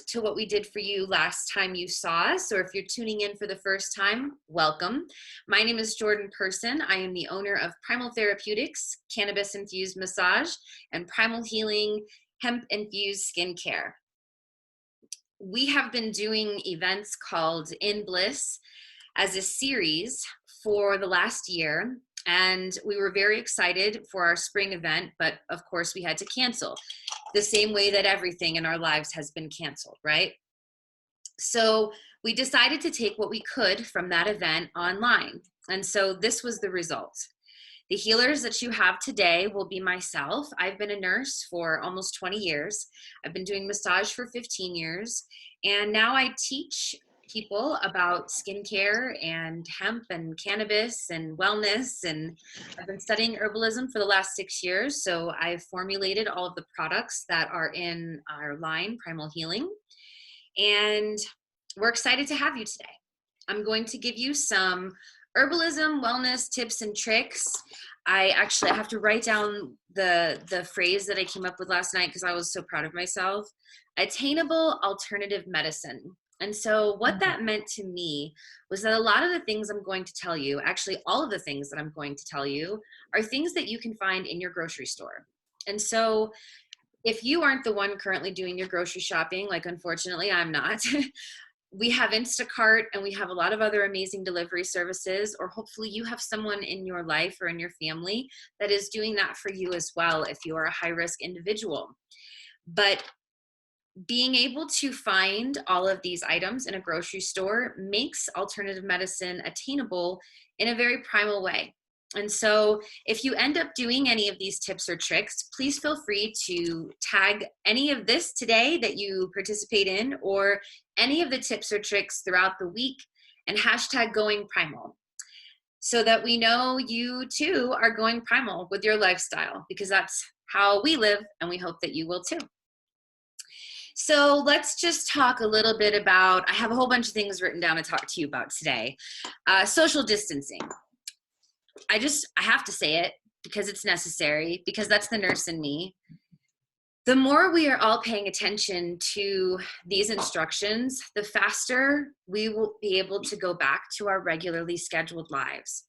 to what we did for you last time you saw us, or if you're tuning in for the first time, welcome. My name is Jordan Person. I am the owner of Primal Therapeutics, cannabis-infused massage, and Primal Healing hemp-infused skincare. We have been doing events called In Bliss as a series for the last year, and we were very excited for our spring event, but of course we had to cancel, the same way that everything in our lives has been canceled, right? So we decided to take what we could from that event online, and so this was the result. The healers that you have today will be myself. I've been a nurse for almost 20 years. I've been doing massage for 15 years, and now I teach people about skincare and hemp and cannabis and wellness, and I've been studying herbalism for the last 6 years, so I've formulated all of the products that are in our line, Primal Healing, and we're excited to have you today. I'm going to give you some herbalism, wellness tips and tricks. I have to write down the phrase that I came up with last night because I was so proud of myself. Attainable alternative medicine. And so what that meant to me was that a lot of the things I'm going to tell you, actually all of the things that I'm going to tell you, are things that you can find in your grocery store. And so if you aren't the one currently doing your grocery shopping, like unfortunately I'm not, we have Instacart and we have a lot of other amazing delivery services, or hopefully you have someone in your life or in your family that is doing that for you as well if you are a high-risk individual. But being able to find all of these items in a grocery store makes alternative medicine attainable in a very primal way. And so if you end up doing any of these tips or tricks, please feel free to tag any of this today that you participate in, or any of the tips or tricks throughout the week, and hashtag going primal, so that we know you too are going primal with your lifestyle, because that's how we live, and we hope that you will too. So let's just talk a little bit about, I have a whole bunch of things written down to talk to you about today. Social distancing. I have to say it because it's necessary, because that's the nurse in me. The more we are all paying attention to these instructions, the faster we will be able to go back to our regularly scheduled lives.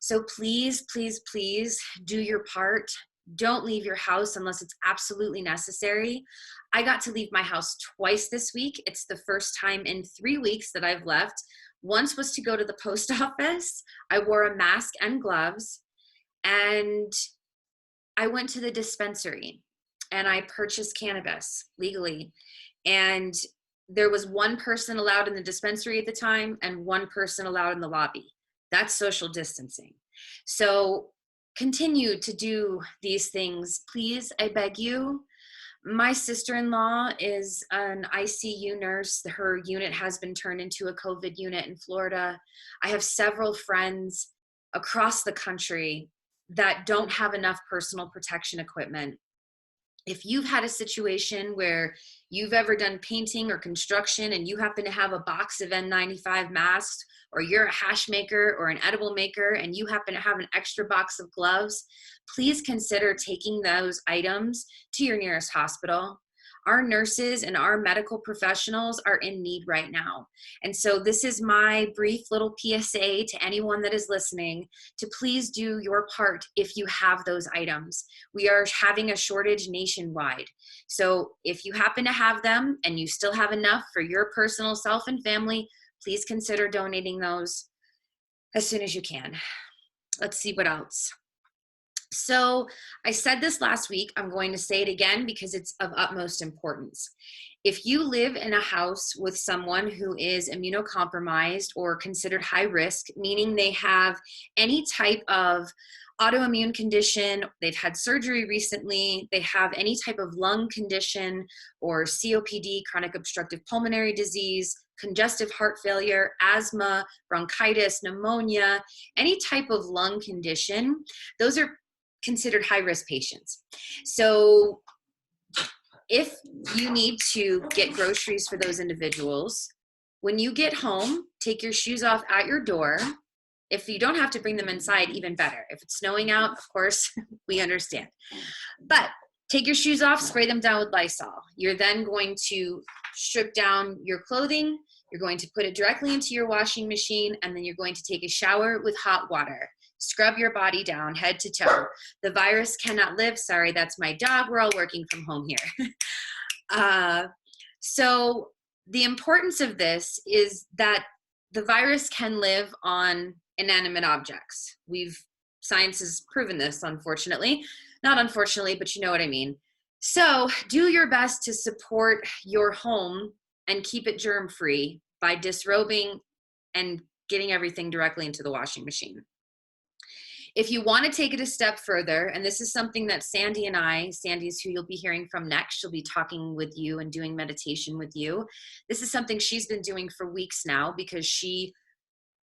So please, please, please do your part. Don't leave your house unless it's absolutely necessary. I got to leave my house twice this week. It's the first time in 3 weeks that I've left. Once was to go to the post office. I wore a mask and gloves, and I went to the dispensary and I purchased cannabis legally. And there was one person allowed in the dispensary at the time and one person allowed in the lobby. That's social distancing. So continue to do these things, please, I beg you. My sister-in-law is an ICU nurse. Her unit has been turned into a COVID unit in Florida. I have several friends across the country that don't have enough personal protection equipment. If you've had a situation where you've ever done painting or construction and you happen to have a box of N95 masks, or you're a hash maker or an edible maker and you happen to have an extra box of gloves, please consider taking those items to your nearest hospital. Our nurses and our medical professionals are in need right now. And so this is my brief little PSA to anyone that is listening to please do your part if you have those items. We are having a shortage nationwide. So if you happen to have them and you still have enough for your personal self and family, please consider donating those as soon as you can. Let's see what else. So I said this last week, I'm going to say it again because it's of utmost importance. If you live in a house with someone who is immunocompromised or considered high risk, meaning they have any type of autoimmune condition, they've had surgery recently, they have any type of lung condition or COPD, chronic obstructive pulmonary disease, congestive heart failure, asthma, bronchitis, pneumonia, any type of lung condition, those are considered high-risk patients. So if you need to get groceries for those individuals, when you get home, take your shoes off at your door. If you don't have to bring them inside, even better. If it's snowing out, of course, we understand. But take your shoes off, spray them down with Lysol. You're then going to strip down your clothing, you're going to put it directly into your washing machine, and then you're going to take a shower with hot water. Scrub your body down head to toe. The virus cannot live. Sorry, that's my dog. We're all working from home here. So the importance of this is that the virus can live on inanimate objects. Science has proven this, unfortunately. Not unfortunately, but you know what I mean. So do your best to support your home and keep it germ-free by disrobing and getting everything directly into the washing machine. If you want to take it a step further, and this is something that Sandy's who you'll be hearing from next, she'll be talking with you and doing meditation with you. This is something she's been doing for weeks now because she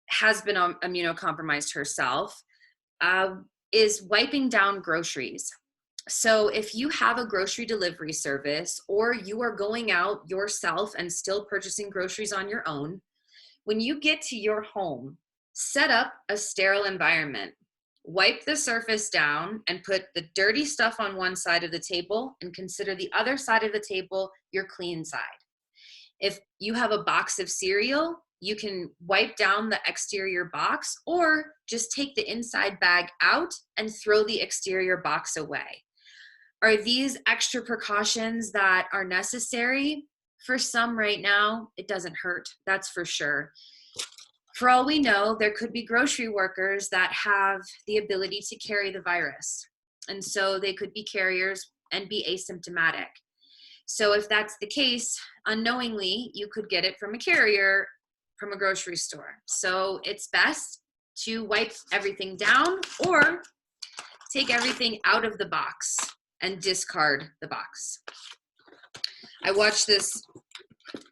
has been immunocompromised herself, is wiping down groceries. So if you have a grocery delivery service or you are going out yourself and still purchasing groceries on your own, when you get to your home, set up a sterile environment. Wipe the surface down and put the dirty stuff on one side of the table and consider the other side of the table your clean side. If you have a box of cereal, you can wipe down the exterior box or just take the inside bag out and throw the exterior box away. Are these extra precautions that are necessary? For some right now, it doesn't hurt, that's for sure. For all we know, there could be grocery workers that have the ability to carry the virus. And so they could be carriers and be asymptomatic. So if that's the case, unknowingly, you could get it from a carrier from a grocery store. So it's best to wipe everything down or take everything out of the box and discard the box. I watched this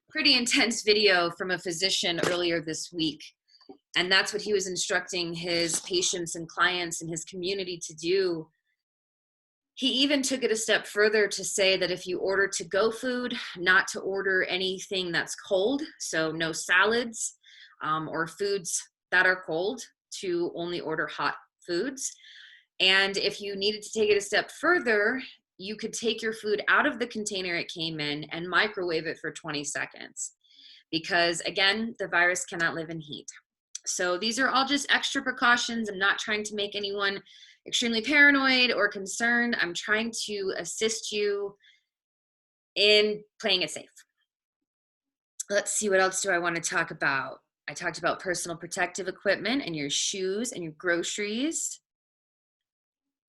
pretty intense video from a physician earlier this week, and that's what he was instructing his patients and clients in his community to do. He even took it a step further to say that if you order to-go food, not to order anything that's cold, so no salads or foods that are cold, to only order hot foods. And if you needed to take it a step further, you could take your food out of the container it came in and microwave it for 20 seconds. Because again, the virus cannot live in heat. So these are all just extra precautions. I'm not trying to make anyone extremely paranoid or concerned. I'm trying to assist you in playing it safe. Let's see, what else do I want to talk about? I talked about personal protective equipment and your shoes and your groceries.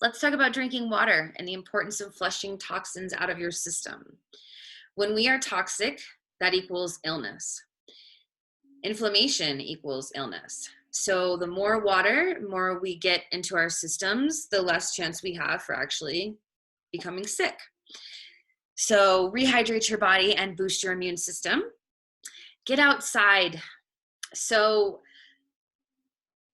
Let's talk about drinking water and the importance of flushing toxins out of your system. When we are toxic, that equals illness. Inflammation equals illness. So the more water, more we get into our systems, the less chance we have for actually becoming sick. So rehydrate your body and boost your immune system. Get outside. So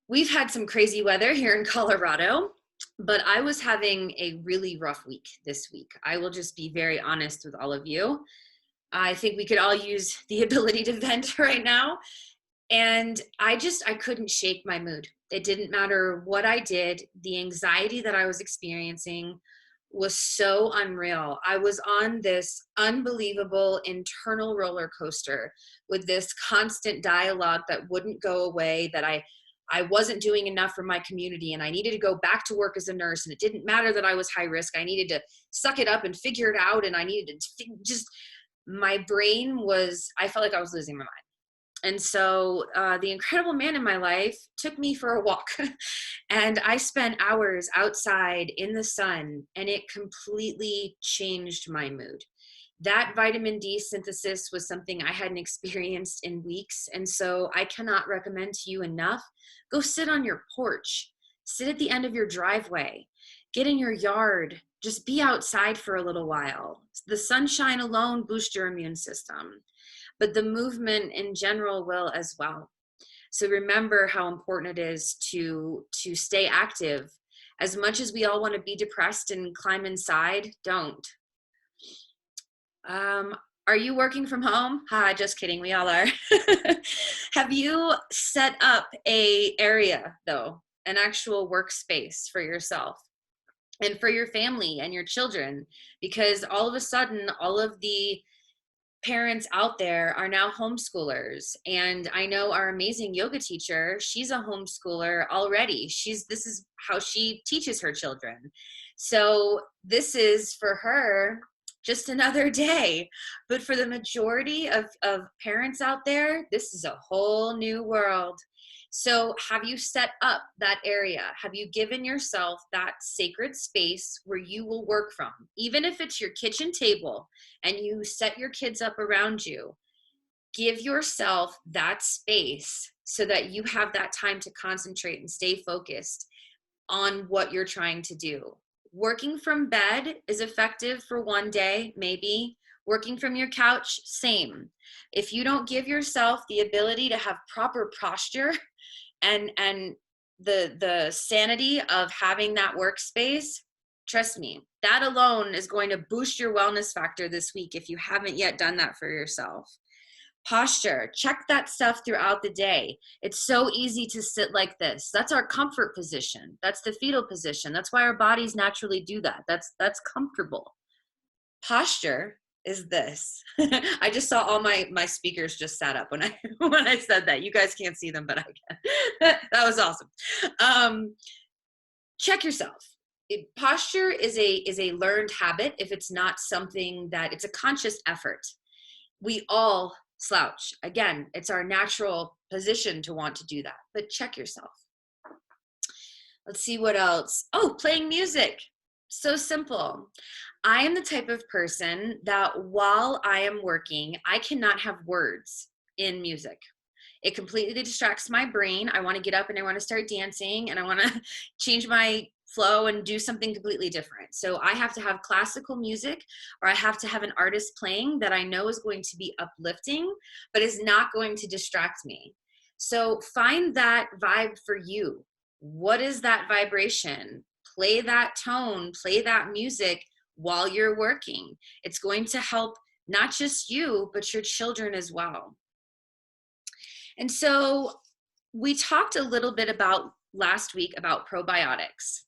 we've had some crazy weather here in Colorado, but I was having a really rough week this week. I will just be very honest with all of you. I think we could all use the ability to vent right now. And I couldn't shake my mood. It didn't matter what I did. The anxiety that I was experiencing was so unreal. I was on this unbelievable internal roller coaster with this constant dialogue that wouldn't go away, that I wasn't doing enough for my community and I needed to go back to work as a nurse, and it didn't matter that I was high risk. I needed to suck it up and figure it out, and I needed to my brain I felt like I was losing my mind. And so the incredible man in my life took me for a walk and I spent hours outside in the sun, and it completely changed my mood. That vitamin D synthesis was something I hadn't experienced in weeks. And so I cannot recommend to you enough, go sit on your porch, sit at the end of your driveway, get in your yard, just be outside for a little while. The sunshine alone boosts your immune system, but the movement in general will as well. So remember how important it is to stay active. As much as we all want to be depressed and climb inside, don't. Are you working from home? Just kidding, we all are. Have you set up an area though, an actual workspace for yourself and for your family and your children? Because all of a sudden, all of the parents out there are now homeschoolers, and I know our amazing yoga teacher, she's a homeschooler already. This is how she teaches her children. So this is for her just another day. But for the majority of parents out there, this is a whole new world. So have you set up that area? Have you given yourself that sacred space where you will work from? Even if it's your kitchen table and you set your kids up around you, give yourself that space so that you have that time to concentrate and stay focused on what you're trying to do. Working from bed is effective for one day, maybe. Working from your couch, same. If you don't give yourself the ability to have proper posture and the sanity of having that workspace, trust me, that alone is going to boost your wellness factor this week if you haven't yet done that for yourself. Posture, check that stuff throughout the day. It's so easy to sit like this. That's our comfort position. That's the fetal position. That's why our bodies naturally do that. That's comfortable. Posture is this. I just saw all my speakers just sat up when I said that. You guys can't see them, but I can. That was awesome. Check yourself. Posture is a learned habit. If it's not something that it's a conscious effort, we all slouch. Again, it's our natural position to want to do that, but check yourself. Let's see what else. Oh, playing music. So simple. I am the type of person that while I am working, I cannot have words in music. It completely distracts my brain. I want to get up and I want to start dancing and I want to change my flow and do something completely different. So I have to have classical music, or I have to have an artist playing that I know is going to be uplifting, but is not going to distract me. So find that vibe for you. What is that vibration? Play that tone, play that music while you're working. It's going to help not just you, but your children as well. And so we talked a little bit about last week about probiotics.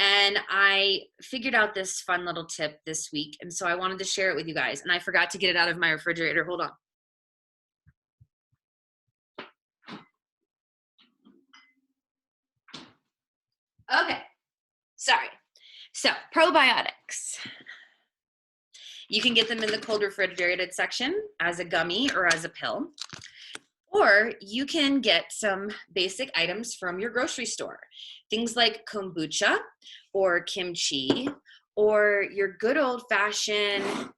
And I figured out this fun little tip this week. And so I wanted to share it with you guys. And I forgot to get it out of my refrigerator. Hold on. Okay. Sorry. So probiotics. You can get them in the cold refrigerated section as a gummy or as a pill. Or you can get some basic items from your grocery store. Things like kombucha or kimchi or your good old-fashioned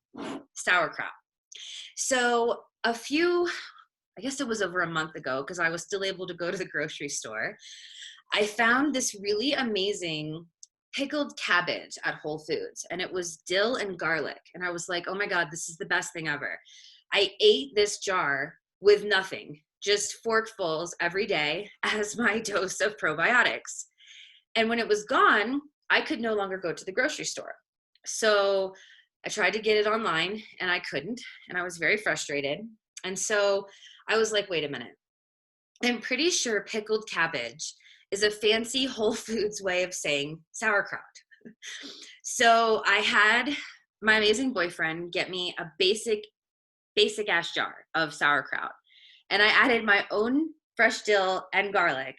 sauerkraut. So I guess it was over a month ago because I was still able to go to the grocery store, I found this really amazing pickled cabbage at Whole Foods, and it was dill and garlic. And I was like, oh my God, this is the best thing ever. I ate this jar with nothing, just forkfuls every day as my dose of probiotics. And when it was gone, I could no longer go to the grocery store. So I tried to get it online and I couldn't, and I was very frustrated. And so I was like, wait a minute. I'm pretty sure pickled cabbage is a fancy Whole Foods way of saying sauerkraut. So I had my amazing boyfriend get me a basic ass jar of sauerkraut. And I added my own fresh dill and garlic,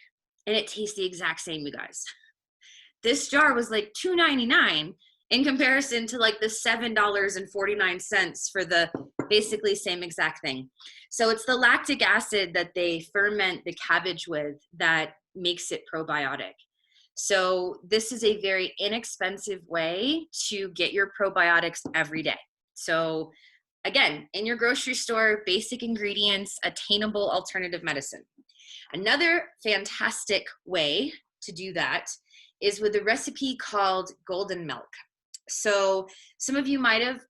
and it tastes the exact same, you guys. This jar was like $2.99 in comparison to like the $7.49 for the basically same exact thing. So it's the lactic acid that they ferment the cabbage with that makes it probiotic. So this is a very inexpensive way to get your probiotics every day. So again, in your grocery store, basic ingredients, attainable alternative medicine. Another fantastic way to do that is with a recipe called golden milk. So some of you might have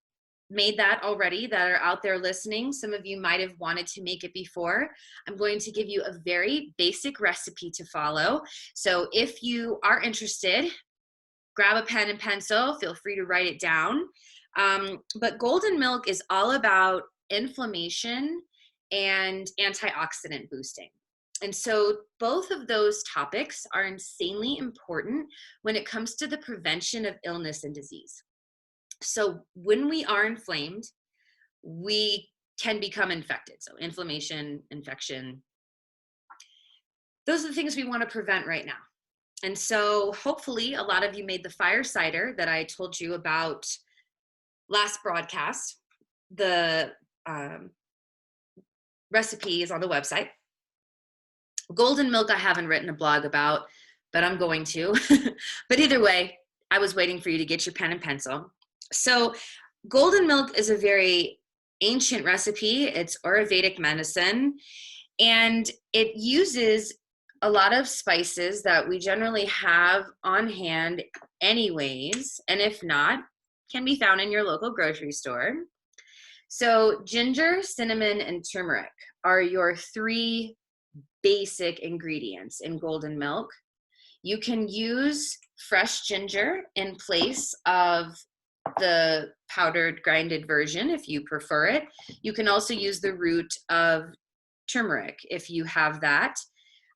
made that already that are out there listening. Some of you might have wanted to make it before. I'm going to give you a very basic recipe to follow. So if you are interested, grab a pen and pencil, feel free to write it down. But golden milk is all about inflammation and antioxidant boosting. And so both of those topics are insanely important when it comes to the prevention of illness and disease. So when we are inflamed, we can become infected. So inflammation, infection, those are the things we want to prevent right now. And so hopefully a lot of you made the fire cider that I told you about last broadcast. The recipe is on the website. Golden milk I haven't written a blog about, but I'm going to. But either way, I was waiting for you to get your pen and pencil. So golden milk is a very ancient recipe. It's Ayurvedic medicine, and it uses a lot of spices that we generally have on hand anyways, and if not, can be found in your local grocery store. So ginger, cinnamon, and turmeric are your 3 basic ingredients in golden milk. You can use fresh ginger in place of the powdered grinded version if you prefer it. You can also use the root of turmeric if you have that.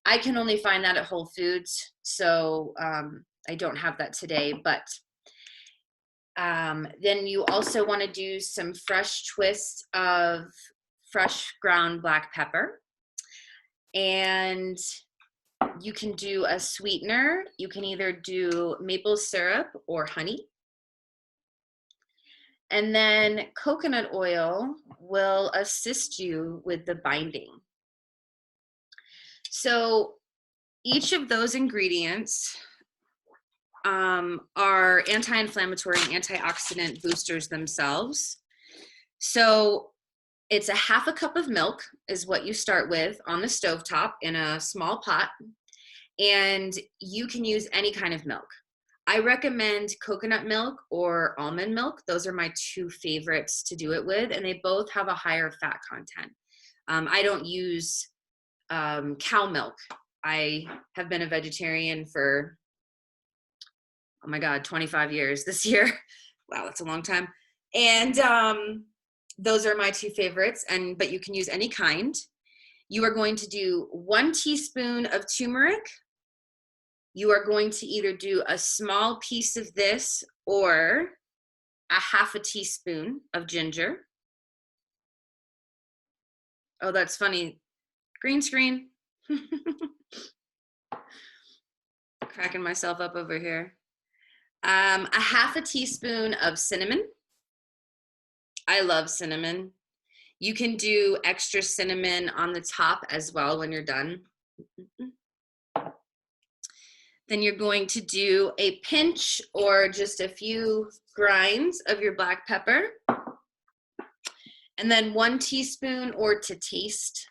I can only find that at Whole Foods, so I don't have that today, but then you also want to do some fresh twists of fresh ground black pepper. And you can do a sweetener. You can either do maple syrup or honey. And then coconut oil will assist you with the binding. So each of those ingredients are anti-inflammatory and antioxidant boosters themselves. So it's a 1/2 cup of milk is what you start with on the stovetop in a small pot. And you can use any kind of milk. I recommend coconut milk or almond milk. Those are my 2 favorites to do it with, and they both have a higher fat content. I don't use cow milk. I have been a vegetarian for, oh my God, 25 years this year. Wow, that's a long time. And those are my 2 favorites, but you can use any kind. You are going to do 1 teaspoon of turmeric. You are going to either do a small piece of this or a 1/2 teaspoon of ginger. Oh, that's funny. Green screen. Cracking myself up over here. A 1/2 teaspoon of cinnamon. I love cinnamon. You can do extra cinnamon on the top as well when you're done. Then you're going to do a pinch or just a few grinds of your black pepper. And then 1 teaspoon or to taste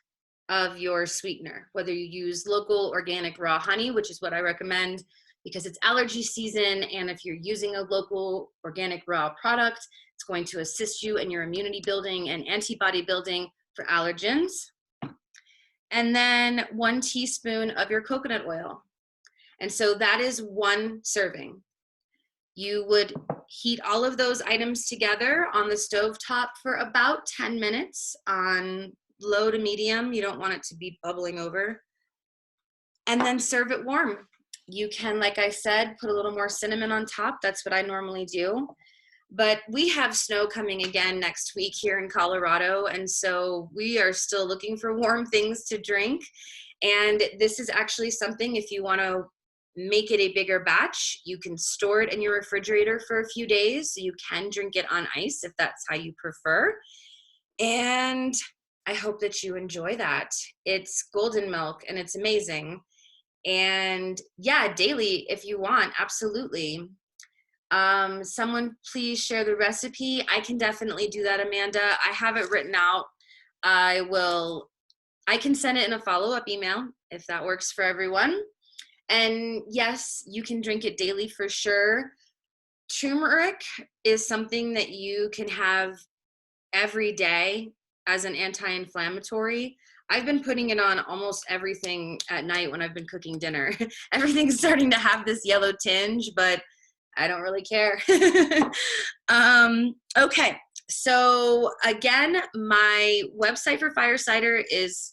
of your sweetener, whether you use local organic raw honey, which is what I recommend because it's allergy season. And if you're using a local organic raw product, it's going to assist you in your immunity building and antibody building for allergens. And then 1 teaspoon of your coconut oil. And so that is 1 serving. You would heat all of those items together on the stovetop for about 10 minutes on low to medium. You don't want it to be bubbling over. And then serve it warm. You can, like I said, put a little more cinnamon on top. That's what I normally do. But we have snow coming again next week here in Colorado. And so we are still looking for warm things to drink. And this is actually something, if you want to make it a bigger batch, you can store it in your refrigerator for a few days so you can drink it on ice if that's how you prefer. And I hope that you enjoy that. It's golden milk and it's amazing. And yeah, daily if you want, absolutely. Someone please share the recipe. I can definitely do that, Amanda. I have it written out. I can send it in a follow-up email if that works for everyone. And yes, you can drink it daily for sure. Turmeric is something that you can have every day as an anti-inflammatory. I've been putting it on almost everything at night when I've been cooking dinner. Everything's starting to have this yellow tinge, but I don't really care. Okay, so again, my website for fire cider is,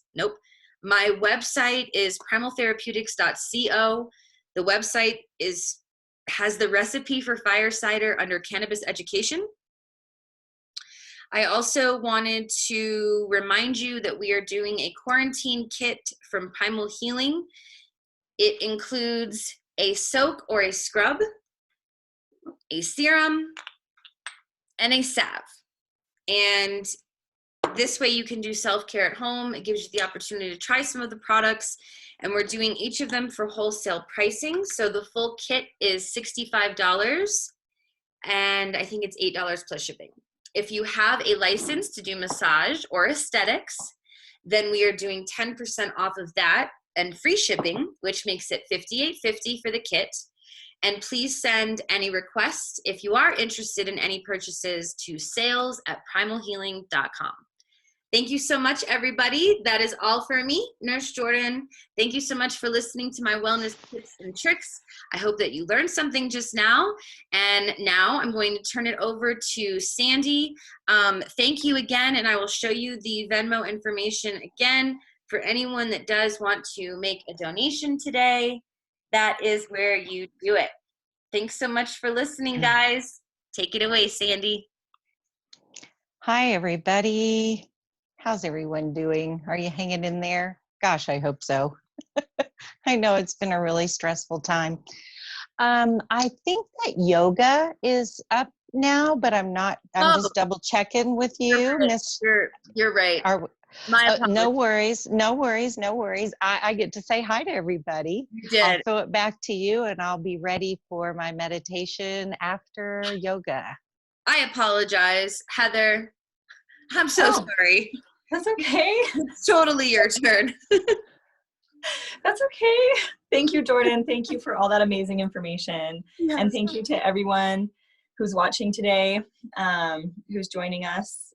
my website is primaltherapeutics.co. The website has the recipe for fire cider under cannabis education. I also wanted to remind you that we are doing a quarantine kit from Primal Healing. It includes a soak or a scrub, a serum, and a salve. And this way you can do self-care at home. It gives you the opportunity to try some of the products, and we're doing each of them for wholesale pricing. So the full kit is $65, and I think it's $8 plus shipping. If you have a license to do massage or aesthetics, then we are doing 10% off of that and free shipping, which makes it $58.50 for the kit. And please send any requests if you are interested in any purchases to sales@primalhealing.com. Thank you so much, everybody. That is all for me, Nurse Jordan. Thank you so much for listening to my wellness tips and tricks. I hope that you learned something just now. And now I'm going to turn it over to Sandy. Thank you again, and I will show you the Venmo information again for anyone that does want to make a donation today. That is where you do it. Thanks so much for listening, guys. Take it away, Sandy. Hi, everybody. How's everyone doing? Are you hanging in there? Gosh, I hope so. I know it's been a really stressful time. I think that yoga is up now, but I'm just double checking with you, Miss. You're right. My apologies. No worries. I get to say hi to everybody. You did. I'll throw it back to you, and I'll be ready for my meditation after yoga. I apologize, Heather. I'm so sorry. That's okay. It's totally your turn. That's okay. Thank you, Jordan. Thank you for all that amazing information. Yes. And thank you to everyone who's watching today, who's joining us.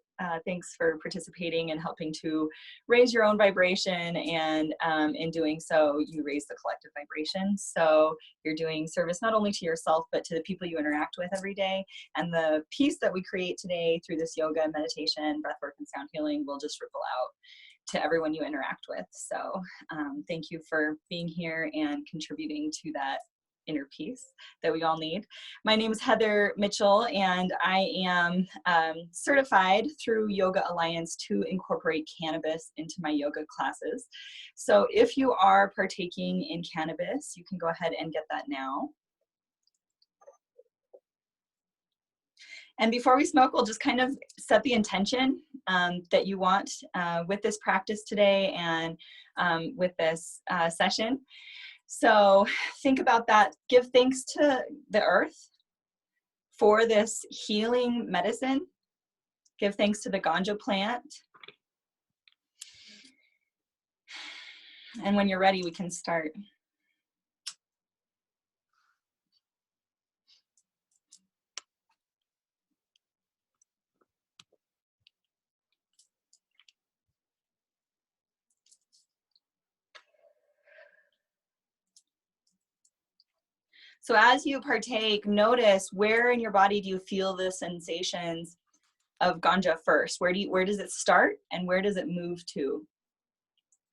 Thanks for participating and helping to raise your own vibration. And in doing so, you raise the collective vibration. So you're doing service not only to yourself, but to the people you interact with every day. And the peace that we create today through this yoga, meditation, breathwork, and sound healing will just ripple out to everyone you interact with. So thank you for being here and contributing to that inner peace that we all need. My name is Heather Mitchell, and I am certified through Yoga Alliance to incorporate cannabis into my yoga classes. So if you are partaking in cannabis, you can go ahead and get that now. And before we smoke, we'll just kind of set the intention that you want with this practice today and with this session. So think about that. Give thanks to the earth for this healing medicine. Give thanks to the ganja plant. And when you're ready, we can start. So as you partake, notice where in your body do you feel the sensations of ganja first? Where does it start and where does it move to?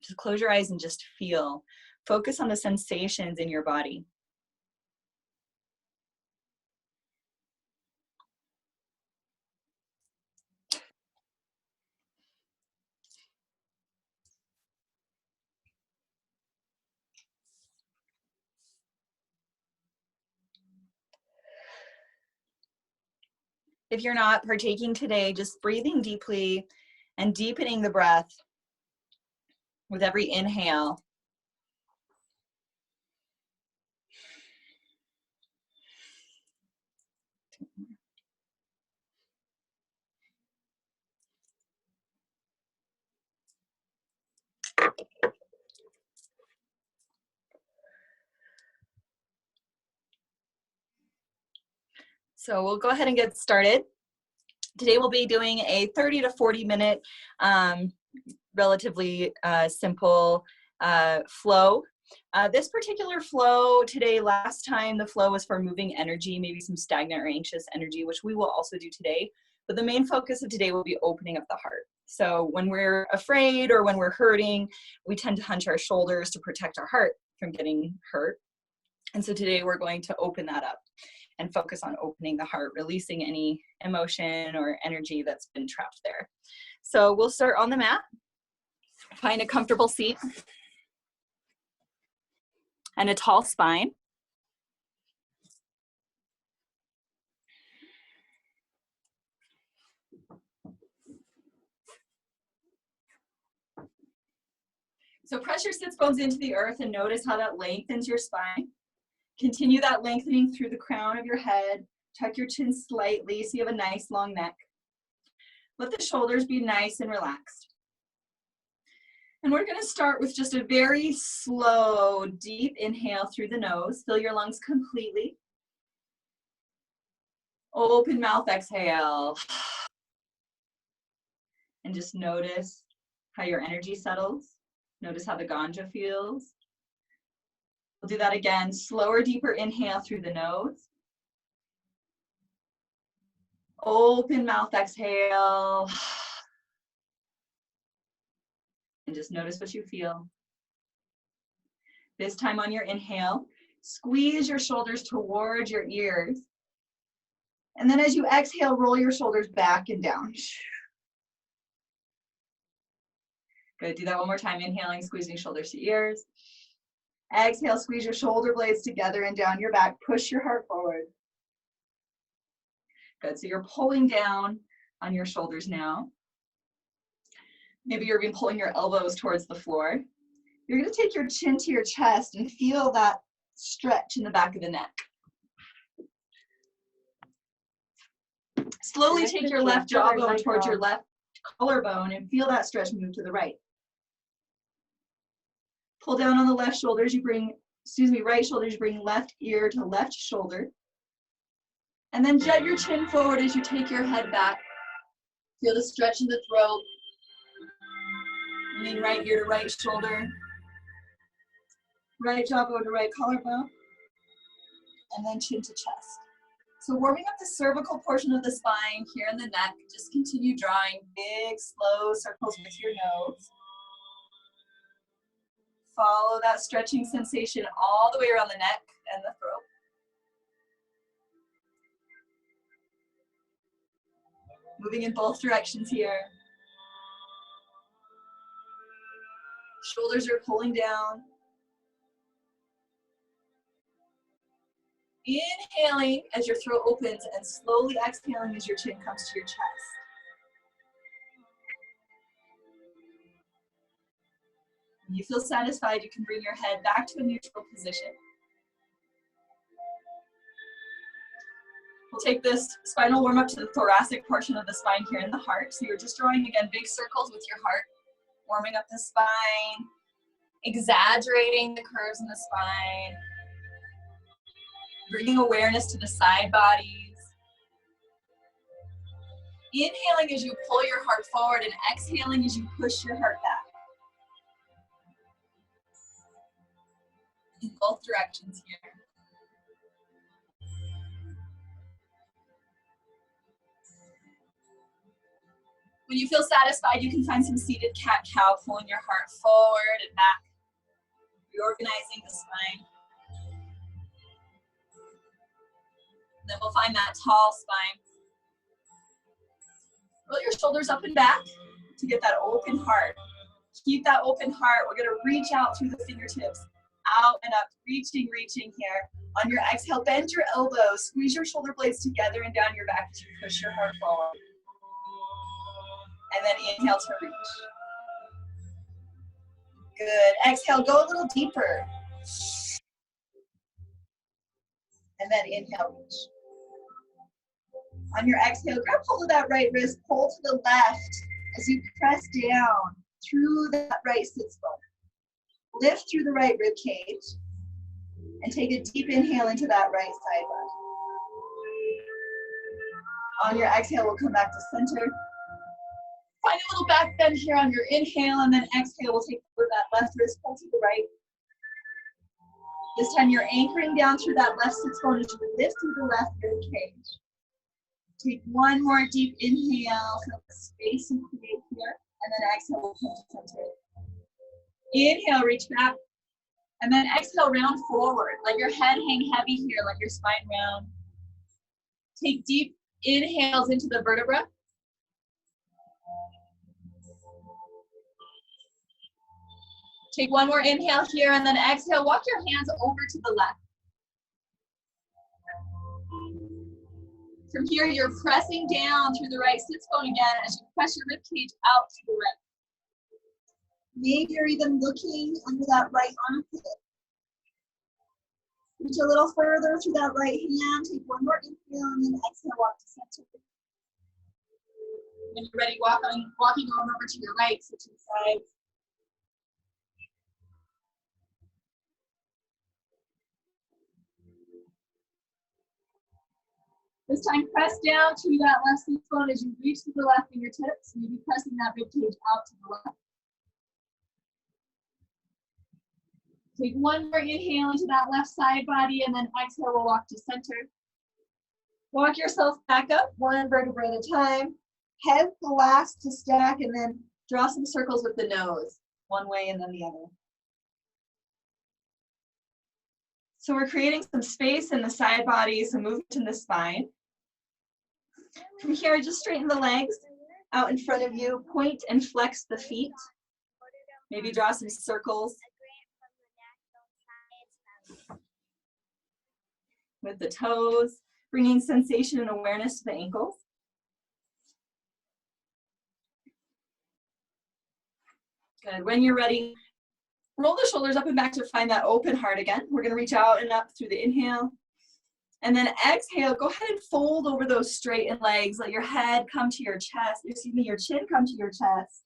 Just close your eyes and just feel. Focus on the sensations in your body. If you're not partaking today, just breathing deeply and deepening the breath with every inhale. So we'll go ahead and get started. Today we'll be doing a 30 to 40 minute, relatively simple flow. This particular flow today, last time the flow was for moving energy, maybe some stagnant or anxious energy, which we will also do today. But the main focus of today will be opening up the heart. So when we're afraid or when we're hurting, we tend to hunch our shoulders to protect our heart from getting hurt. And so today we're going to open that up. and focus on opening the heart, releasing any emotion or energy that's been trapped there. So we'll start on the mat. Find a comfortable seat and a tall spine. So press your sits bones into the earth and notice how that lengthens your spine. Continue that lengthening through the crown of your head. Tuck your chin slightly so you have a nice long neck. Let the shoulders be nice and relaxed. And we're going to start with just a very slow, deep inhale through the nose. Fill your lungs completely. Open mouth exhale. And just notice how your energy settles. Notice how the ganja feels. We'll do that again. Slower, deeper inhale through the nose. Open mouth exhale. And just notice what you feel. This time on your inhale, squeeze your shoulders towards your ears. And then as you exhale, roll your shoulders back and down. Good, do that one more time. Inhaling, squeezing shoulders to ears. Exhale, squeeze your shoulder blades together and down your back. Push your heart forward. Good, so you're pulling down on your shoulders now. Maybe you're even pulling your elbows towards the floor. You're going to take your chin to your chest and feel that stretch in the back of the neck. Slowly take your left jawbone towards your left collarbone and feel that stretch move to the right. Pull down on the left shoulders, right shoulders, you bring left ear to left shoulder. And then jet your chin forward as you take your head back. Feel the stretch in the throat. Bring right ear to right shoulder. Right jawbone to right collarbone. And then chin to chest. So warming up the cervical portion of the spine here in the neck. Just continue drawing big, slow circles with your nose. Follow that stretching sensation all the way around the neck and the throat. Moving in both directions here. Shoulders are pulling down. Inhaling as your throat opens and slowly exhaling as your chin comes to your chest. When you feel satisfied, you can bring your head back to a neutral position. We'll take this spinal warm up to the thoracic portion of the spine here in the heart. So you're just drawing, again, big circles with your heart, warming up the spine, exaggerating the curves in the spine, bringing awareness to the side bodies. Inhaling as you pull your heart forward and exhaling as you push your heart back. In both directions here. When you feel satisfied, you can find some seated cat-cow, pulling your heart forward and back, reorganizing the spine. Then we'll find that tall spine. Roll your shoulders up and back to get that open heart. Keep that open heart. We're gonna reach out through the fingertips, out and up, reaching here. On your exhale, bend your elbows, squeeze your shoulder blades together and down your back as you push your heart forward. And then inhale to reach. Good, exhale, go a little deeper. And then inhale, reach. On your exhale, grab hold of that right wrist, pull to the left as you press down through that right sits bone. Lift through the right rib cage and take a deep inhale into that right side body. On your exhale, we'll come back to center. Find a little back bend here on your inhale, and then exhale, we'll take that left wrist, pull to the right. This time you're anchoring down through that left sits bone as you lift through the left rib cage. Take one more deep inhale, feel the space you create here, and then exhale, we'll come to center. Inhale, reach back, and then exhale, round forward. Let your head hang heavy here, let your spine round. Take deep inhales into the vertebra. Take one more inhale here and then exhale. Walk your hands over to the left. From here, you're pressing down through the right sits bone again as you press your rib cage out to the right. Maybe you're even looking under that right armpit. Reach a little further through that right hand. Take one more inhale and then exhale, walk to center. When you're ready, walking on over to your right, sit to the side. This time, press down to that left sit bone as you reach to the left fingertips. Maybe pressing that rib cage out to the left. Take one more inhale into that left side body and then exhale, we'll walk to center. Walk yourself back up, one vertebra at a time. Head relaxed to stack and then draw some circles with the nose, one way and then the other. So we're creating some space in the side body, some movement in the spine. From here, just straighten the legs out in front of you, point and flex the feet. Maybe draw some circles with the toes, bringing sensation and awareness to the ankles. Good. When you're ready, roll the shoulders up and back to find that open heart again. We're going to reach out and up through the inhale. And then exhale, go ahead and fold over those straightened legs. Let your head come to your chest, your chin come to your chest.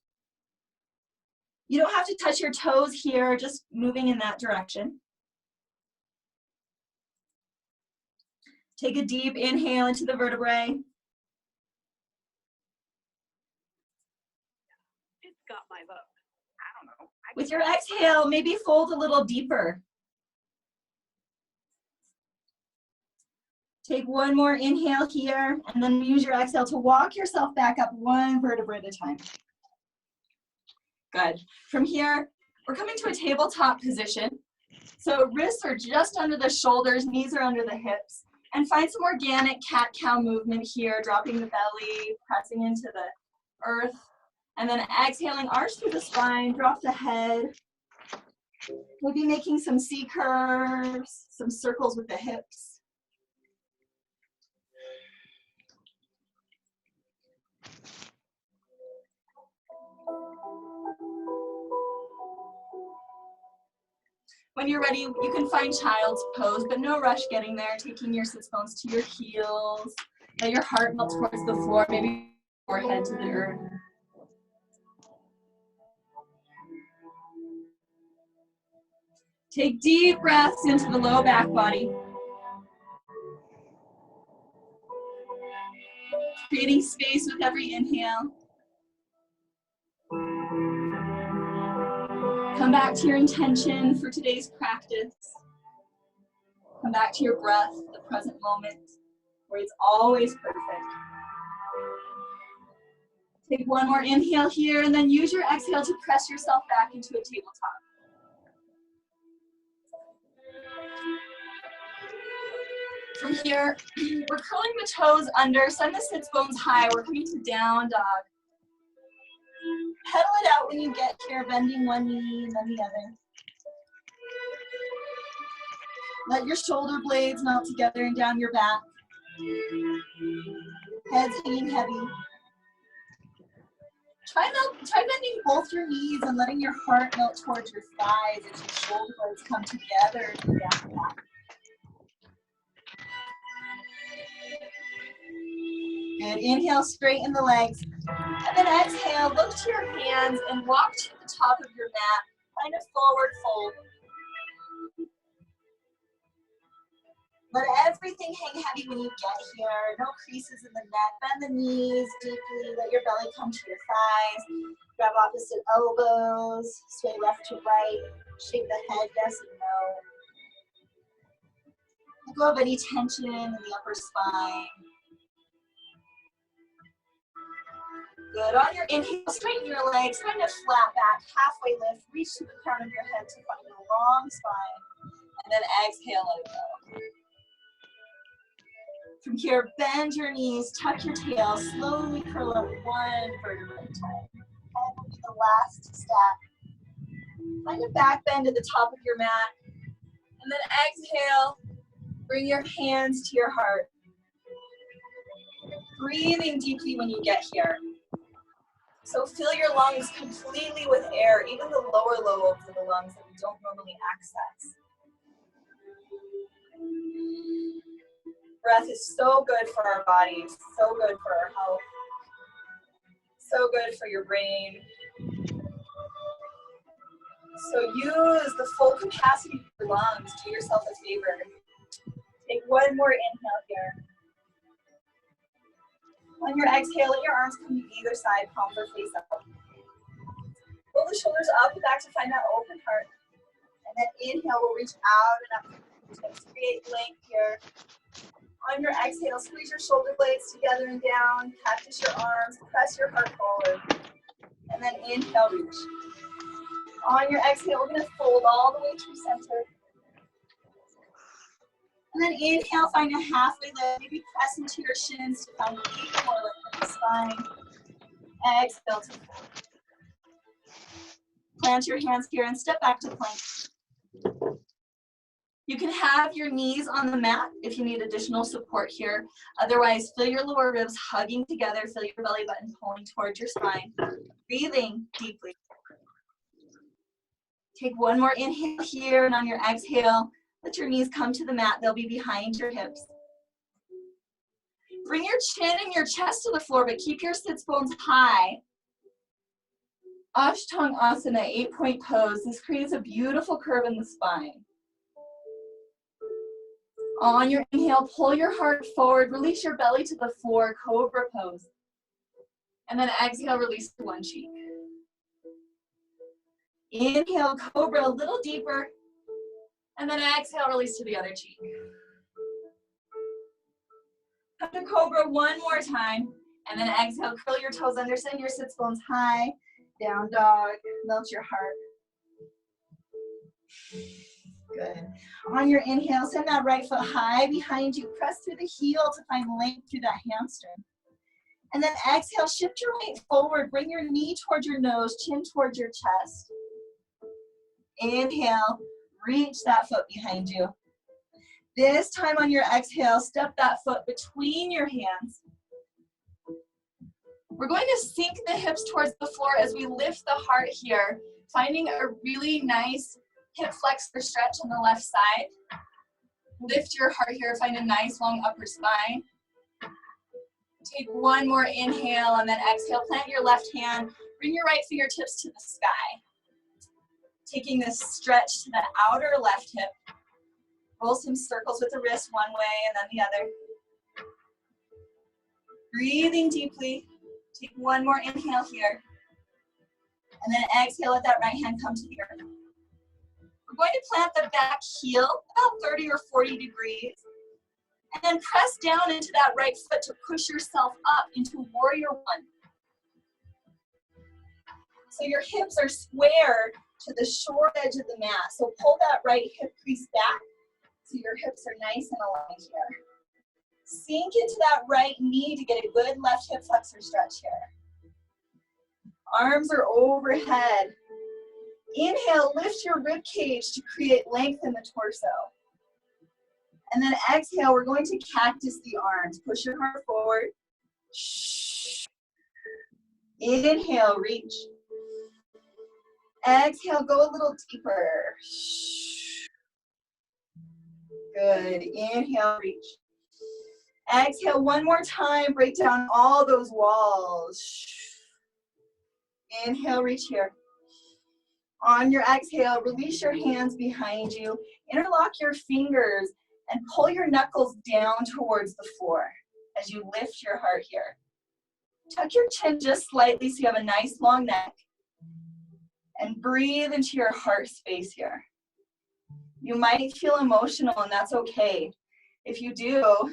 You don't have to touch your toes here, just moving in that direction. Take a deep inhale into the vertebrae. It's got my vote. I don't know. With your exhale, maybe fold a little deeper. Take one more inhale here, and then use your exhale to walk yourself back up one vertebra at a time. Good. From here, we're coming to a tabletop position. So wrists are just under the shoulders, knees are under the hips. And find some organic cat-cow movement here, dropping the belly, pressing into the earth. And then exhaling, arch through the spine, drop the head. We'll be making some C curves, some circles with the hips. When you're ready, you can find child's pose, but no rush getting there, taking your sits bones to your heels. Let your heart melt towards the floor, maybe forehead to the earth. Take deep breaths into the low back body. Creating space with every inhale. Come back to your intention for today's practice. Come back to your breath, the present moment, where it's always perfect. Take one more inhale here, and then use your exhale to press yourself back into a tabletop. From here, we're curling the toes under, send the sits bones high. We're coming to down dog. Pedal it out when you get here, bending one knee and then the other. Let your shoulder blades melt together and down your back. Head's hanging heavy. Try bending both your knees and letting your heart melt towards your thighs as your shoulder blades come together and down your back. Good. Inhale, straighten the legs. And then exhale, look to your hands and walk to the top of your mat. Find a forward fold. Let everything hang heavy when you get here. No creases in the neck. Bend the knees deeply. Let your belly come to your thighs. Grab opposite elbows. Sway left to right. Shape the head, yes and no. Let go of any tension in the upper spine. Good. On your inhale, straighten your legs. Find a flat back, halfway lift. Reach to the crown of your head to find a long spine. And then exhale, let it go. From here, bend your knees, tuck your tail, slowly curl up one vertebra at a time. That will be the last step. Find a back bend at the top of your mat. And then exhale, bring your hands to your heart. Breathing deeply when you get here. So fill your lungs completely with air, even the lower lobes of the lungs that we don't normally access. Breath is so good for our bodies, so good for our health, so good for your brain. So use the full capacity of your lungs. Do yourself a favor. Take one more inhale here. On your exhale, let your arms come to either side, palms are face up. Pull the shoulders up and back to find that open heart. And then inhale, we'll reach out and up. Create length here. On your exhale, squeeze your shoulder blades together and down. Cactus your arms, press your heart forward. And then inhale, reach. On your exhale, we're going to fold all the way to center. And then inhale, find a halfway lift. Maybe press into your shins to find even more lift in the spine. Exhale to fold. Plant your hands here and step back to plank. You can have your knees on the mat if you need additional support here. Otherwise, feel your lower ribs hugging together. Feel your belly button pulling towards your spine. Breathing deeply. Take one more inhale here, and on your exhale, let your knees come to the mat. They'll be behind your hips. Bring your chin and your chest to the floor, but keep your sits bones high. Ashtangasana, 8-point pose. This creates a beautiful curve in the spine. On your inhale, pull your heart forward, release your belly to the floor, cobra pose. And then exhale, release to one cheek. Inhale, cobra a little deeper. And then exhale, release to the other cheek. Come to cobra one more time. And then exhale, curl your toes under, send your sits bones high. Down dog, melt your heart. Good. On your inhale, send that right foot high behind you. Press through the heel to find length through that hamstring. And then exhale, shift your weight forward. Bring your knee towards your nose, chin towards your chest. Inhale, reach that foot behind you. This time on your exhale, step that foot between your hands. We're going to sink the hips towards the floor as we lift the heart here, finding a really nice hip flexor stretch on the left side. Lift your heart here, find a nice long upper spine. Take one more inhale and then exhale. Plant your left hand, bring your right fingertips to the sky. Taking this stretch to the outer left hip. Roll some circles with the wrist one way and then the other. Breathing deeply. Take one more inhale here. And then exhale, let that right hand come to the earth. We're going to plant the back heel about 30 or 40 degrees. And then press down into that right foot to push yourself up into warrior one. So your hips are square to the short edge of the mat. So pull that right hip crease back so your hips are nice and aligned here. Sink into that right knee to get a good left hip flexor stretch here. Arms are overhead. Inhale, lift your rib cage to create length in the torso. And then exhale, we're going to cactus the arms. Push your heart forward. Inhale, reach. Exhale, go a little deeper. Good. Inhale, reach. Exhale, one more time. Break down all those walls. Inhale, reach here. On your exhale, release your hands behind you. Interlock your fingers and pull your knuckles down towards the floor as you lift your heart here. Tuck your chin just slightly so you have a nice long neck. And breathe into your heart space here. You might feel emotional, and that's okay. If you do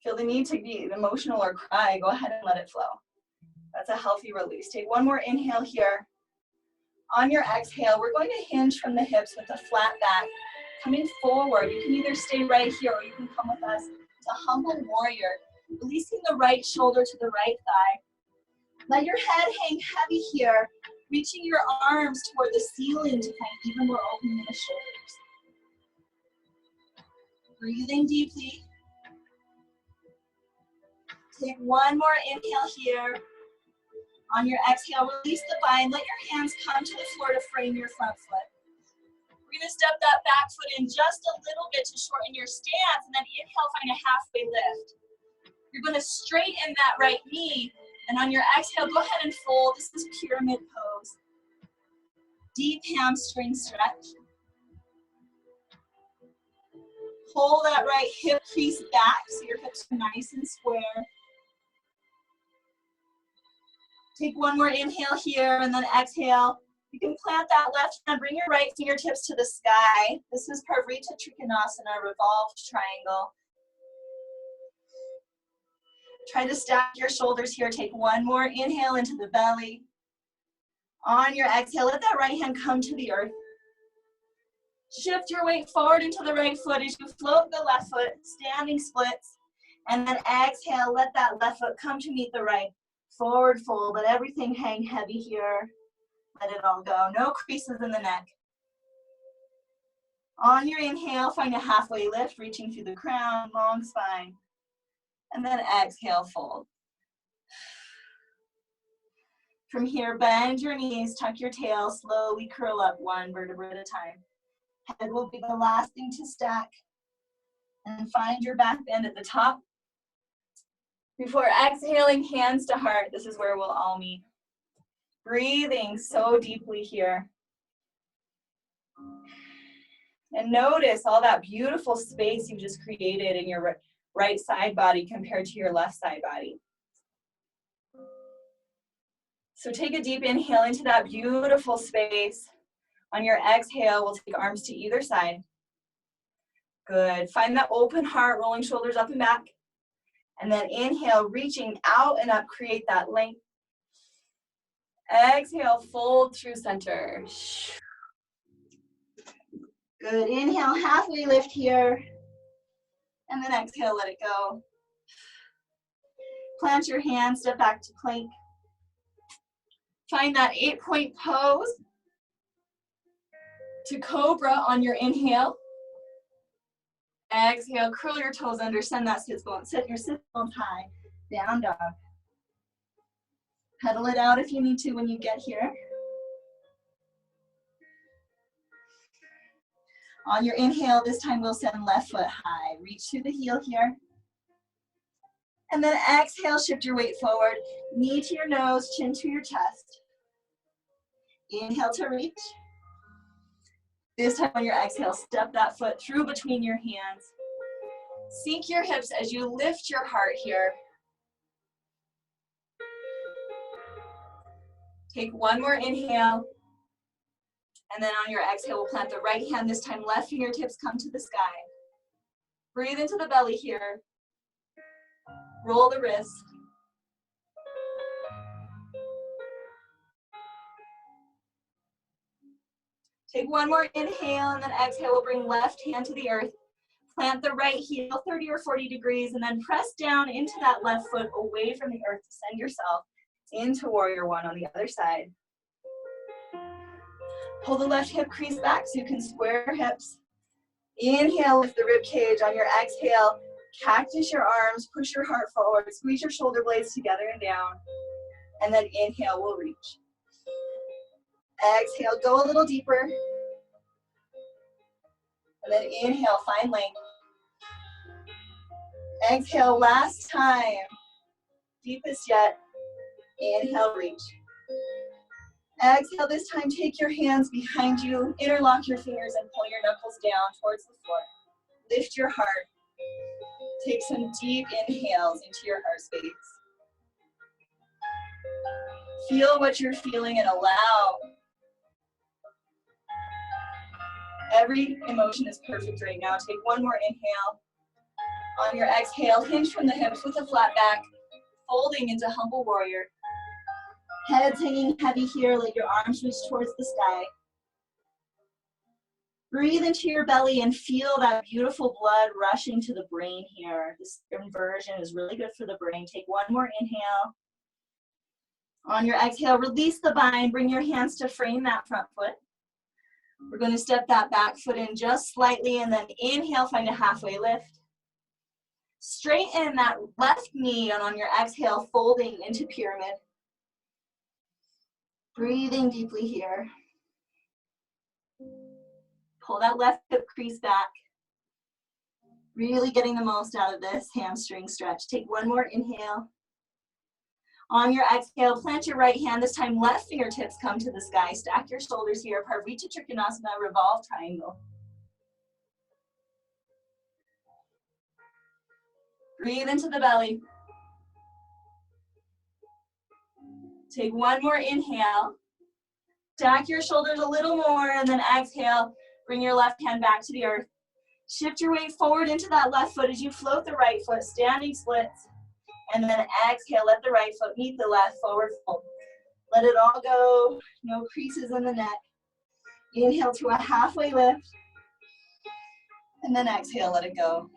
feel the need to be emotional or cry, go ahead and let it flow. That's a healthy release. Take one more inhale here. On your exhale, we're going to hinge from the hips with a flat back. Coming forward, you can either stay right here or you can come with us humble warrior. Releasing the right shoulder to the right thigh. Let your head hang heavy here, reaching your arms toward the ceiling to find even more opening in the shoulders. Breathing deeply. Take one more inhale here. On your exhale, release the bind. Let your hands come to the floor to frame your front foot. We're going to step that back foot in just a little bit to shorten your stance, and then inhale, find a halfway lift. You're going to straighten that right knee, and on your exhale, go ahead and fold. This is pyramid pose. Deep hamstring stretch. Pull that right hip crease back so your hips are nice and square. Take one more inhale here, and then exhale. You can plant that left hand, bring your right fingertips to the sky. This is Parvrita Trikonasana, revolved triangle. Try to stack your shoulders here. Take one more inhale into the belly. On your exhale, let that right hand come to the earth. Shift your weight forward into the right foot as you float the left foot, standing splits. And then exhale, let that left foot come to meet the right. Forward fold, let everything hang heavy here. Let it all go. No creases in the neck. On your inhale, find a halfway lift, reaching through the crown, long spine. And then exhale, fold. From here, bend your knees, tuck your tail, slowly curl up one vertebra at a time. Head will be the last thing to stack. And find your back bend at the top. Before exhaling, hands to heart. This is where we'll all meet. Breathing so deeply here. And notice all that beautiful space you just created in your right side body compared to your left side body. So take a deep inhale into that beautiful space. On your exhale, we'll take arms to either side. Good. Find that open heart, rolling shoulders up and back. And then inhale, reaching out and up, create that length. Exhale, fold through center. Good. Inhale, halfway lift here. And then exhale, let it go. Plant your hands, step back to plank. Find that 8-point pose. To cobra on your inhale. Exhale, curl your toes under, send that sit bones. Set your sit bones high. Down dog. Pedal it out if you need to when you get here. On your inhale, this time we'll send left foot high. Reach through the heel here. And then exhale, shift your weight forward. Knee to your nose, chin to your chest. Inhale to reach. This time on your exhale, step that foot through between your hands. Sink your hips as you lift your heart here. Take one more inhale. And then on your exhale, we'll plant the right hand. This time, left fingertips come to the sky. Breathe into the belly here. Roll the wrist. Take one more inhale, and then exhale. We'll bring left hand to the earth. Plant the right heel 30 or 40 degrees, and then press down into that left foot away from the earth to send yourself into warrior one on the other side. Pull the left hip crease back so you can square your hips. Inhale, lift the rib cage. On your exhale, cactus your arms, push your heart forward, squeeze your shoulder blades together and down. And then inhale, we'll reach. Exhale, go a little deeper. And then inhale, find length. Exhale, last time. Deepest yet. Inhale, reach. Exhale, this time take your hands behind you, interlock your fingers and pull your knuckles down towards the floor. Lift your heart. Take some deep inhales into your heart space. Feel what you're feeling and allow. Every emotion is perfect right now. Take one more inhale. On your exhale, hinge from the hips with a flat back, folding into humble warrior. Heads hanging heavy here, let your arms reach towards the sky. Breathe into your belly and feel that beautiful blood rushing to the brain here. This inversion is really good for the brain. Take one more inhale. On your exhale, release the bind. Bring your hands to frame that front foot. We're going to step that back foot in just slightly and then inhale, find a halfway lift. Straighten that left knee, and on your exhale, folding into pyramid. Breathing deeply here. Pull that left hip crease back. Really getting the most out of this hamstring stretch. Take one more inhale. On your exhale, plant your right hand. This time, left fingertips come to the sky. Stack your shoulders here. Parvita Trikonasana, revolve triangle. Breathe into the belly. Take one more inhale. Stack your shoulders a little more, and then exhale. Bring your left hand back to the earth. Shift your weight forward into that left foot as you float the right foot, standing splits. And then exhale, let the right foot meet the left, forward fold. Let it all go, no creases in the neck. Inhale to a halfway lift. And then exhale, let it go.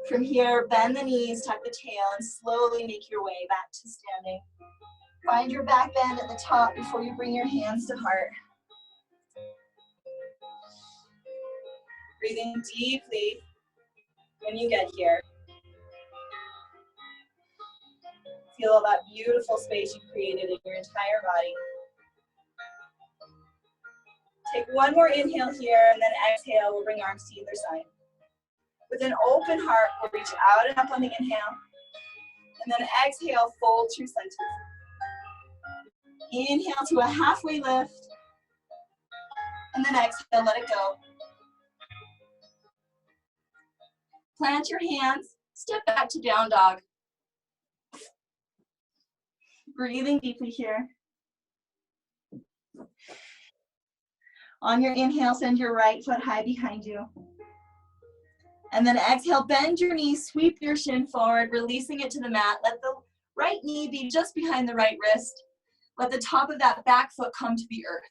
From here, bend the knees, tuck the tail, and slowly make your way back to standing. Find your back bend at the top before you bring your hands to heart. Breathing deeply when you get here. Feel that beautiful space you created in your entire body. Take one more inhale here, and then exhale. We'll bring arms to either side. With an open heart, we'll reach out and up on the inhale. And then exhale, fold through center. Inhale to a halfway lift. And then exhale, let it go. Plant your hands, step back to down dog. Breathing deeply here. On your inhale, send your right foot high behind you. And then exhale, bend your knees, sweep your shin forward, releasing it to the mat. Let the right knee be just behind the right wrist. Let the top of that back foot come to the earth.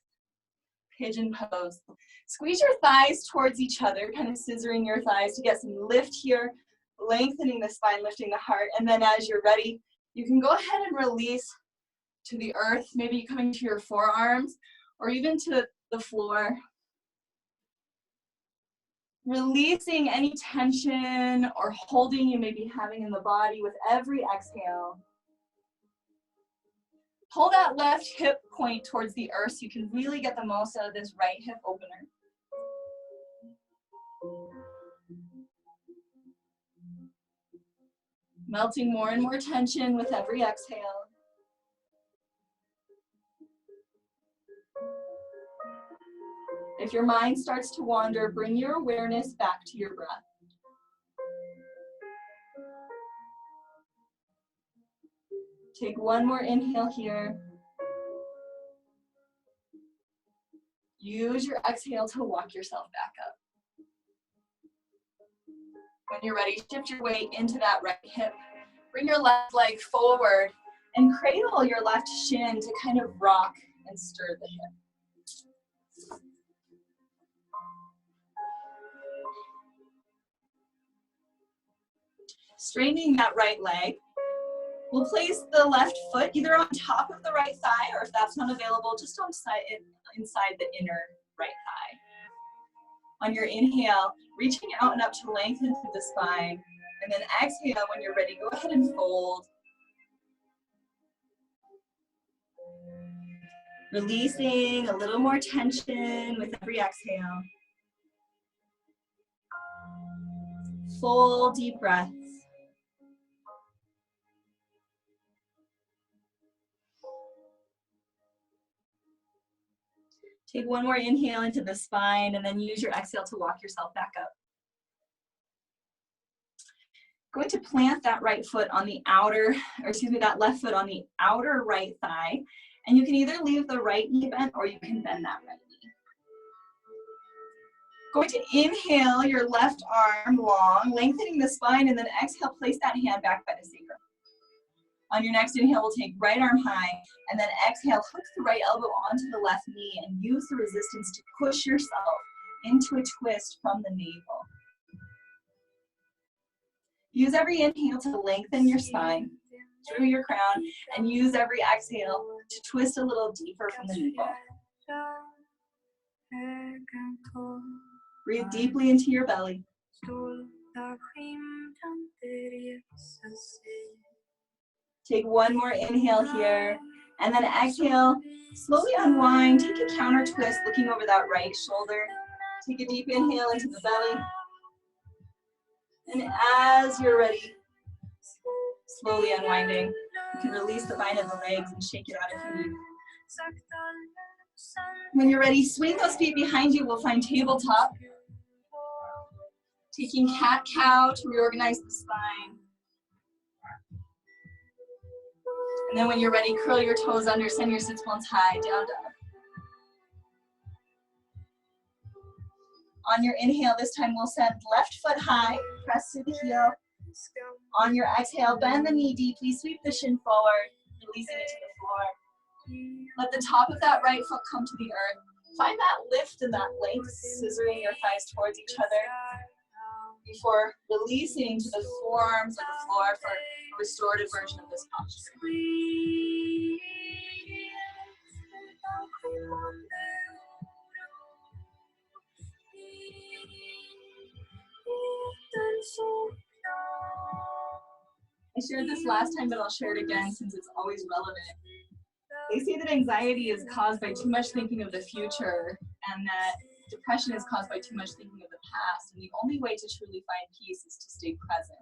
Pigeon pose. Squeeze your thighs towards each other, kind of scissoring your thighs to get some lift here, lengthening the spine, lifting the heart. And then as you're ready, you can go ahead and release to the earth, maybe coming to your forearms or even to the floor. Releasing any tension or holding you may be having in the body with every exhale. Pull that left hip point towards the earth so you can really get the most out of this right hip opener. Melting more and more tension with every exhale. If your mind starts to wander, bring your awareness back to your breath. Take one more inhale here. Use your exhale to walk yourself back up. When you're ready, shift your weight into that right hip. Bring your left leg forward and cradle your left shin to kind of rock and stir the hip. Straightening that right leg. We'll place the left foot either on top of the right thigh, or if that's not available, just inside the inner right thigh. On your inhale, reaching out and up to lengthen through the spine. And then exhale, when you're ready, go ahead and fold. Releasing a little more tension with every exhale. Full deep breaths. Take one more inhale into the spine and then use your exhale to walk yourself back up. Going to plant that right foot on the that left foot on the outer right thigh. And you can either leave the right knee bent or you can bend that right knee. Going to inhale your left arm long, lengthening the spine, and then exhale, place that hand back by the sacrum. On your next inhale, we'll take right arm high, and then exhale, hook the right elbow onto the left knee and use the resistance to push yourself into a twist from the navel. Use every inhale to lengthen your spine through your crown, and use every exhale to twist a little deeper from the navel. Breathe deeply into your belly. Take one more inhale here, and then exhale, slowly unwind, take a counter twist, looking over that right shoulder. Take a deep inhale into the belly, and as you're ready, slowly unwinding, you can release the bind of the legs and shake it out if you need. When you're ready, swing those feet behind you. We'll find tabletop. Taking cat-cow to reorganize the spine. And then when you're ready, curl your toes under, send your sits bones high, down dog. On your inhale, this time we'll send left foot high, press through the heel. On your exhale, bend the knee deeply, sweep the shin forward, releasing it to the floor. Let the top of that right foot come to the earth. Find that lift and that length, scissoring your thighs towards each other before releasing to the forearms of the floor for a restorative version of this posture. I shared this last time, but I'll share it again since it's always relevant. They say that anxiety is caused by too much thinking of the future, and that depression is caused by too much thinking of the past. And the only way to truly find peace is to stay present.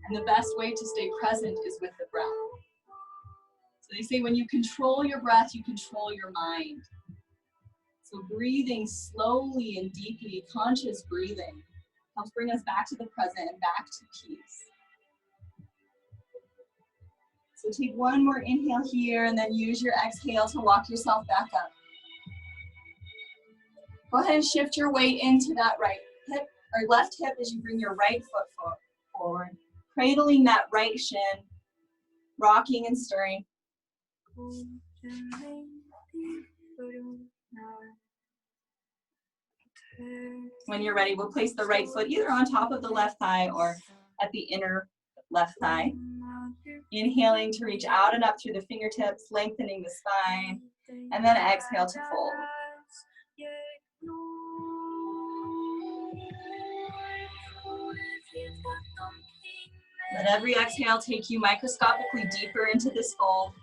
And the best way to stay present is with the breath. So they say when you control your breath, you control your mind. So breathing slowly and deeply, conscious breathing, helps bring us back to the present and back to peace. So take one more inhale here, and then use your exhale to walk yourself back up. Go ahead and shift your weight into that right hip or left hip as you bring your right foot forward, cradling that right shin, rocking and stirring. When you're ready, we'll place the right foot either on top of the left thigh or at the inner left thigh. Inhaling to reach out and up through the fingertips, lengthening the spine, and then exhale to fold. Let every exhale take you microscopically deeper into this fold.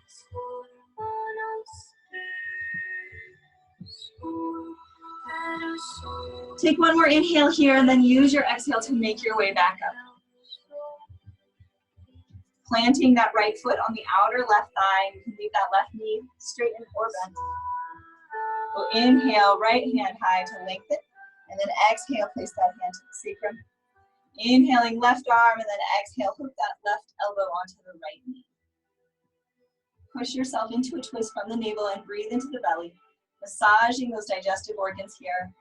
Take one more inhale here, and then use your exhale to make your way back up. Planting that right foot on the outer left thigh. You can leave that left knee straightened or bent. We'll inhale, right hand high to lengthen, and then exhale, place that hand to the sacrum. Inhaling left arm, and then exhale, hook that left elbow onto the right knee. Push yourself into a twist from the navel and breathe into the belly, massaging those digestive organs here.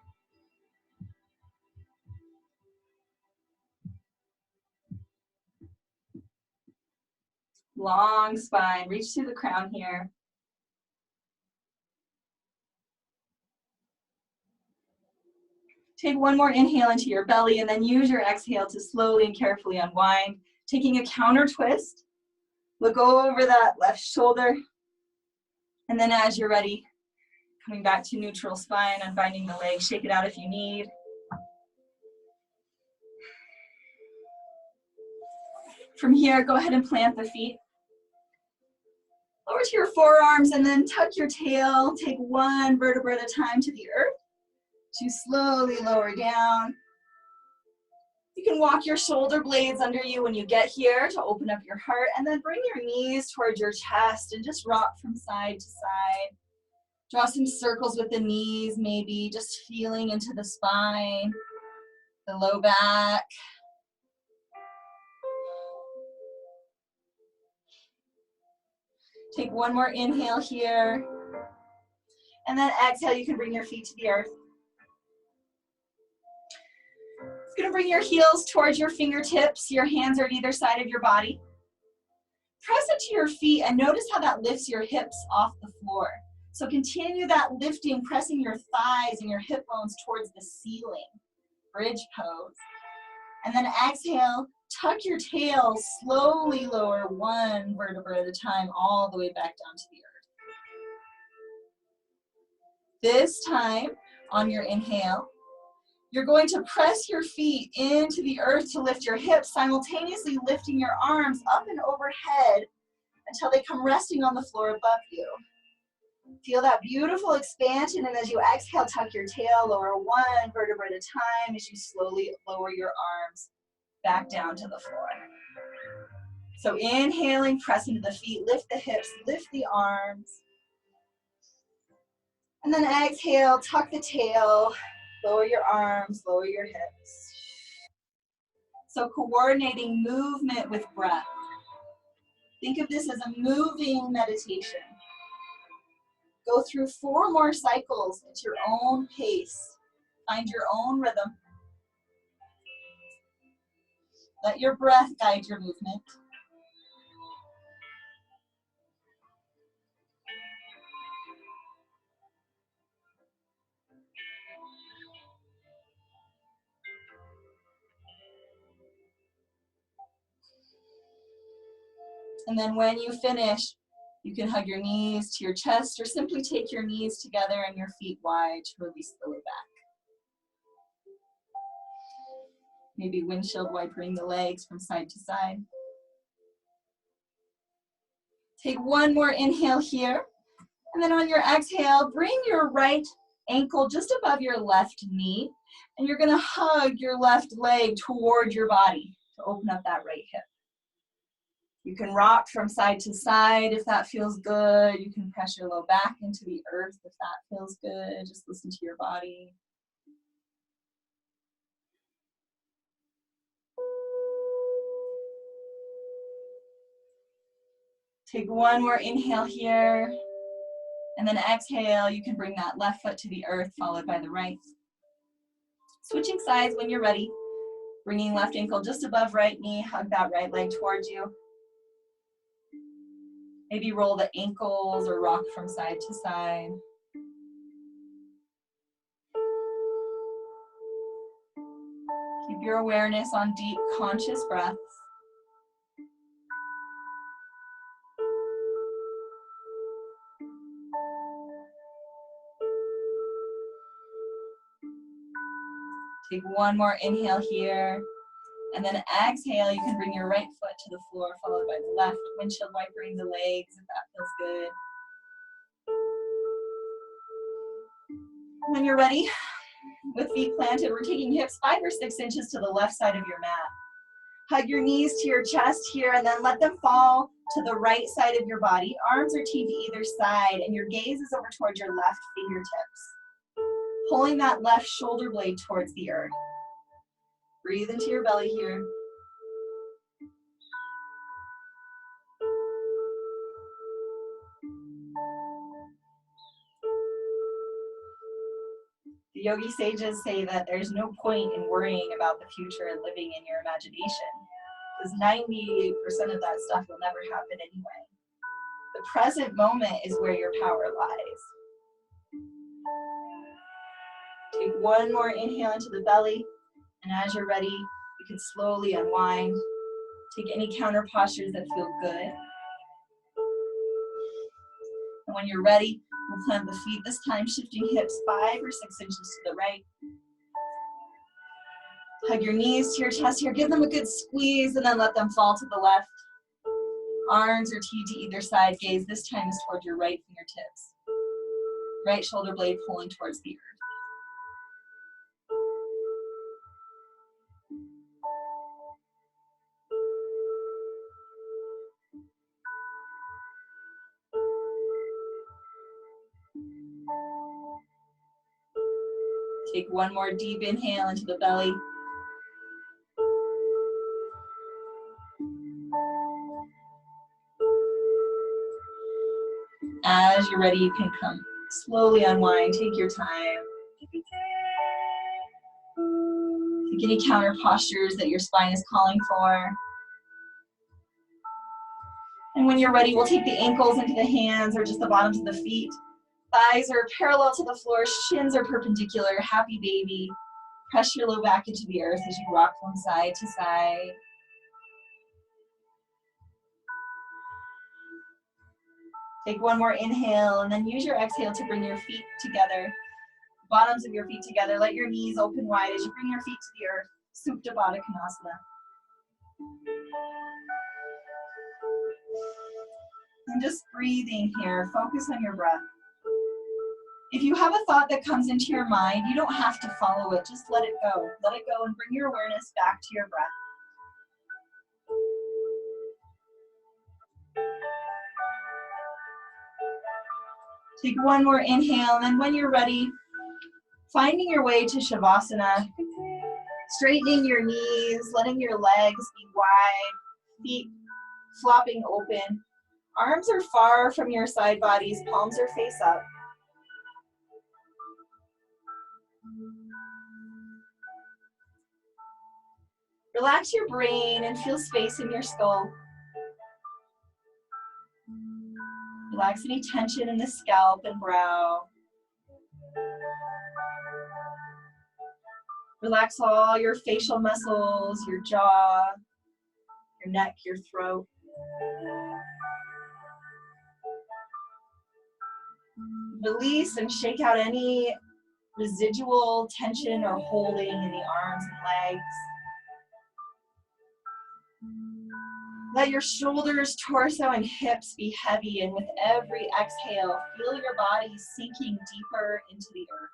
Long spine, reach through the crown here. Take one more inhale into your belly, and then use your exhale to slowly and carefully unwind. Taking a counter twist, look over that left shoulder, and then as you're ready, coming back to neutral spine, unbinding the leg, shake it out if you need. From here, go ahead and plant the feet. Lower to your forearms, and then tuck your tail. Take one vertebra at a time to the earth to slowly lower down. You can walk your shoulder blades under you when you get here to open up your heart, and then bring your knees towards your chest and just rock from side to side. Draw some circles with the knees, maybe just feeling into the spine, the low back. Take one more inhale here, and then exhale, you can bring your feet to the earth. It's gonna bring your heels towards your fingertips. Your hands are at either side of your body. Press it to your feet and notice how that lifts your hips off the floor. So continue that lifting, pressing your thighs and your hip bones towards the ceiling. Bridge pose. And then exhale, tuck your tail, slowly lower one vertebra at a time all the way back down to the earth. This time, on your inhale, you're going to press your feet into the earth to lift your hips, simultaneously lifting your arms up and overhead until they come resting on the floor above you. Feel that beautiful expansion, and as you exhale, tuck your tail, lower one vertebra at a time as you slowly lower your arms back down to the floor. So inhaling, press into the feet, lift the hips, lift the arms. And then exhale, tuck the tail, lower your arms, lower your hips. So coordinating movement with breath. Think of this as a moving meditation. Go through 4 more cycles at your own pace. Find your own rhythm. Let your breath guide your movement. And then when you finish, you can hug your knees to your chest or simply take your knees together and your feet wide to release the lower back. Maybe windshield wipering the legs from side to side. Take one more inhale here. And then on your exhale, bring your right ankle just above your left knee. And you're going to hug your left leg toward your body to open up that right hip. You can rock from side to side if that feels good. You can press your low back into the earth if that feels good. Just listen to your body. Take one more inhale here. And then exhale, you can bring that left foot to the earth, followed by the right. Switching sides when you're ready. Bringing left ankle just above right knee, hug that right leg towards you. Maybe roll the ankles or rock from side to side. Keep your awareness on deep, conscious breaths. Take one more inhale here. And then exhale, you can bring your right foot to the floor, followed by the left. Windshield wipering the legs if that feels good. When you're ready, with feet planted, we're taking hips 5 or 6 inches to the left side of your mat. Hug your knees to your chest here and then let them fall to the right side of your body. Arms are teed to either side and your gaze is over towards your left fingertips. Pulling that left shoulder blade towards the earth. Breathe into your belly here. The yogi sages say that there's no point in worrying about the future and living in your imagination, because 90% of that stuff will never happen anyway. The present moment is where your power lies. Take one more inhale into the belly, and as you're ready, you can slowly unwind. Take any counter postures that feel good. And when you're ready, we'll plant the feet, this time shifting hips 5 or 6 inches to the right. Hug your knees to your chest here, give them a good squeeze, and then let them fall to the left. Arms are teed to either side, gaze this time is toward your right fingertips. Right shoulder blade pulling towards the earth. Take one more deep inhale into the belly. As you're ready, you can come slowly unwind, take your time. Take any counter postures that your spine is calling for. And when you're ready, we'll take the ankles into the hands or just the bottoms of the feet. Thighs are parallel to the floor, shins are perpendicular, happy baby. Press your low back into the earth as you rock from side to side. Take one more inhale and then use your exhale to bring your feet together. Bottoms of your feet together. Let your knees open wide as you bring your feet to the earth. Supta Baddha Konasana. And just breathing here. Focus on your breath. If you have a thought that comes into your mind, you don't have to follow it. Just let it go. Let it go and bring your awareness back to your breath. Take one more inhale, and then when you're ready, finding your way to Shavasana, straightening your knees, letting your legs be wide, feet flopping open. Arms are far from your side bodies, palms are face up. Relax your brain and feel space in your skull. Relax any tension in the scalp and brow. Relax all your facial muscles, your jaw, your neck, your throat. Release and shake out any residual tension or holding in the arms and legs. Let your shoulders, torso, and hips be heavy, and with every exhale, feel your body sinking deeper into the earth.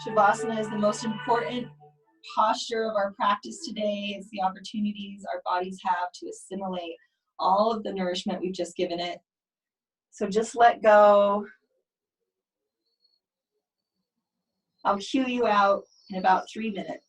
Shavasana is the most important posture of our practice today. It's the opportunities our bodies have to assimilate all of the nourishment we've just given it. So just let go. I'll cue you out in about 3 minutes.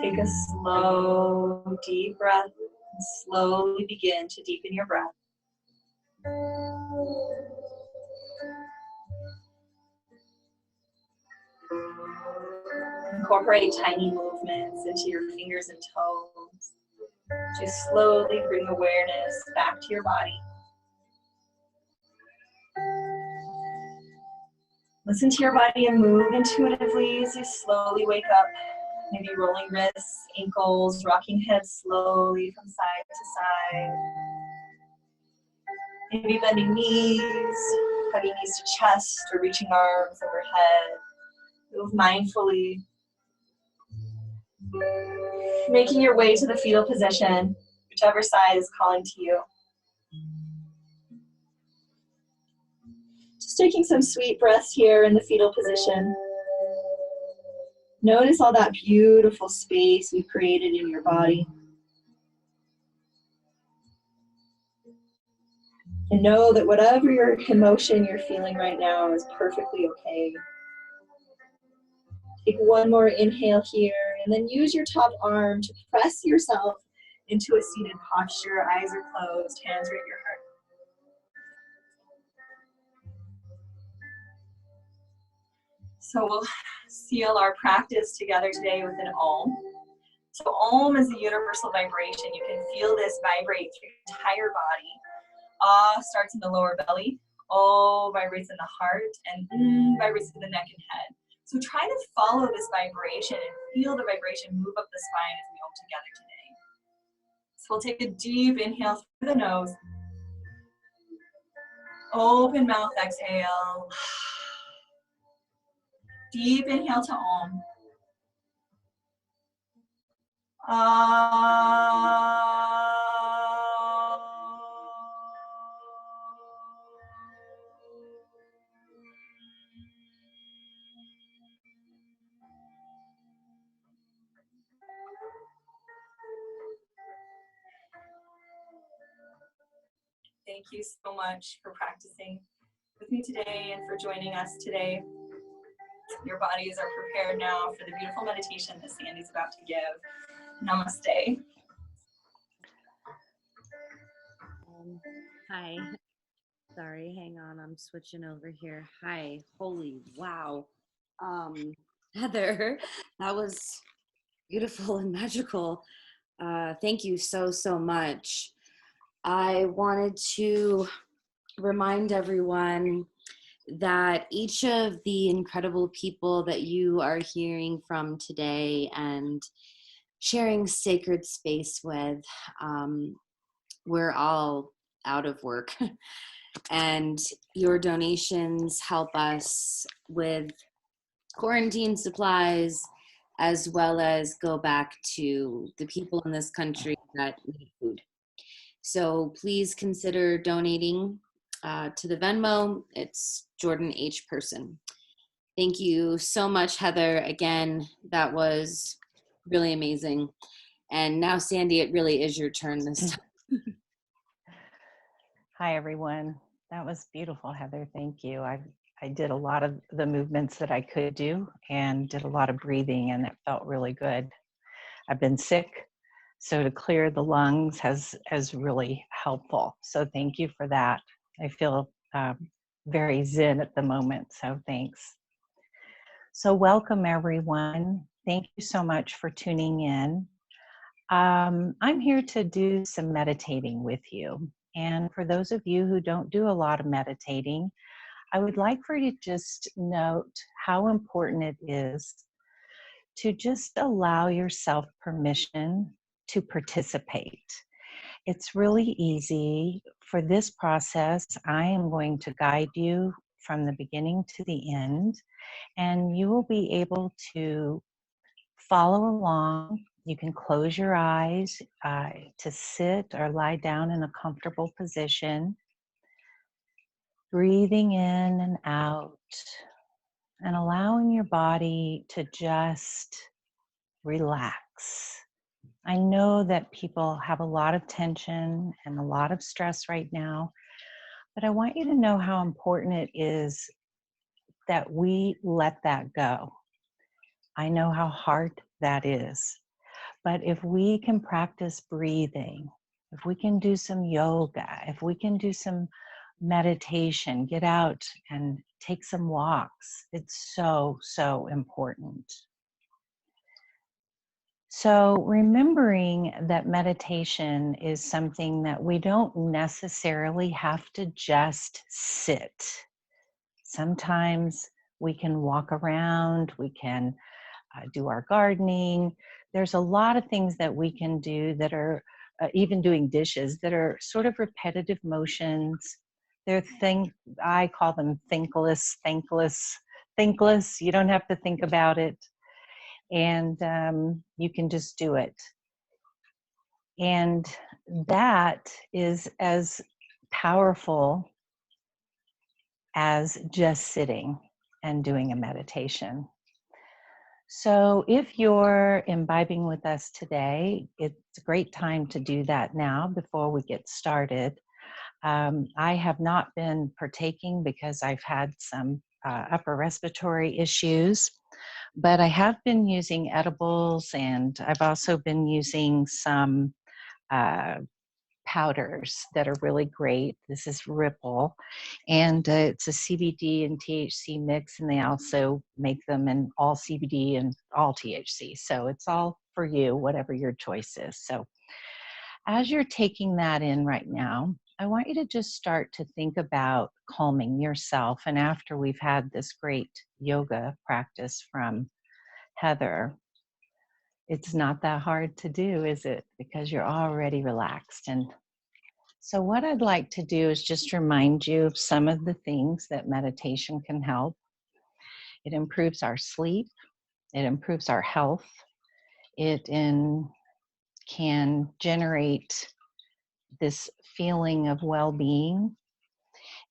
Take a slow, deep breath and slowly begin to deepen your breath. Incorporate tiny movements into your fingers and toes. Just slowly bring awareness back to your body. Listen to your body and move intuitively as you slowly wake up. Maybe rolling wrists, ankles, rocking heads slowly from side to side. Maybe bending knees, hugging knees to chest, or reaching arms overhead. Move mindfully. Making your way to the fetal position, whichever side is calling to you. Just taking some sweet breaths here in the fetal position. Notice all that beautiful space we've created in your body. And know that whatever your emotion you're feeling right now is perfectly okay. Take one more inhale here, and then use your top arm to press yourself into a seated posture. Eyes are closed, hands are at your heart. So we'll seal our practice together today with an Om. So Om is a universal vibration. You can feel this vibrate through your entire body. Ah starts in the lower belly. O vibrates in the heart, and vibrates in the neck and head. So try to follow this vibration and feel the vibration move up the spine as we Om together today. So we'll take a deep inhale through the nose. Open mouth, exhale. Deep inhale to Om. Thank you so much for practicing with me today and for joining us today. Your bodies are prepared now for the beautiful meditation that Sandy's about to give. Namaste. Hi. Sorry, hang on. I'm switching over here. Hi. Holy wow. Heather, that was beautiful and magical. Thank you so much. I wanted to remind everyone that each of the incredible people that you are hearing from today and sharing sacred space with, we're all out of work. And your donations help us with quarantine supplies, as well as go back to the people in this country that need food. So please consider donating to the Venmo. It's Jordan H. Person. Thank you so much, Heather. Again, that was really amazing. And now, Sandy, it really is your turn this time. Hi, everyone. That was beautiful, Heather. Thank you. I did a lot of the movements that I could do and did a lot of breathing, and it felt really good. I've been sick, so to clear the lungs has really helpful. So thank you for that. I feel very zen at the moment, so thanks. So welcome, everyone. Thank you so much for tuning in. I'm here to do some meditating with you. And for those of you who don't do a lot of meditating, I would like for you to just note how important it is to just allow yourself permission to participate. It's really easy. For this process, I am going to guide you from the beginning to the end, and you will be able to follow along. You can close your eyes to sit or lie down in a comfortable position, breathing in and out, and allowing your body to just relax. I know that people have a lot of tension and a lot of stress right now, but I want you to know how important it is that we let that go. I know how hard that is, but if we can practice breathing, if we can do some yoga, if we can do some meditation, get out and take some walks, it's so important. So remembering that meditation is something that we don't necessarily have to just sit. Sometimes We can walk around, we can do our gardening. There's a lot of things that we can do that are even doing dishes that are sort of repetitive motions. I call them thinkless. You don't have to think about it. And you can just do it. And that is as powerful as just sitting and doing a meditation. So if you're imbibing with us today, it's a great time to do that now before we get started. I have not been partaking because I've had some upper respiratory issues, but I have been using edibles, and I've also been using some powders that are really great. This is Ripple, and it's a CBD and THC mix, and they also make them in all CBD and all THC. So it's all for you, whatever your choice is. So as you're taking that in right now, I want you to just start to think about calming yourself. And after we've had this great yoga practice from Heather, it's not that hard to do, is it? Because you're already relaxed. And so what I'd like to do is just remind you of some of the things that meditation can help. It improves our sleep. It improves our health. It can generate this feeling of well-being.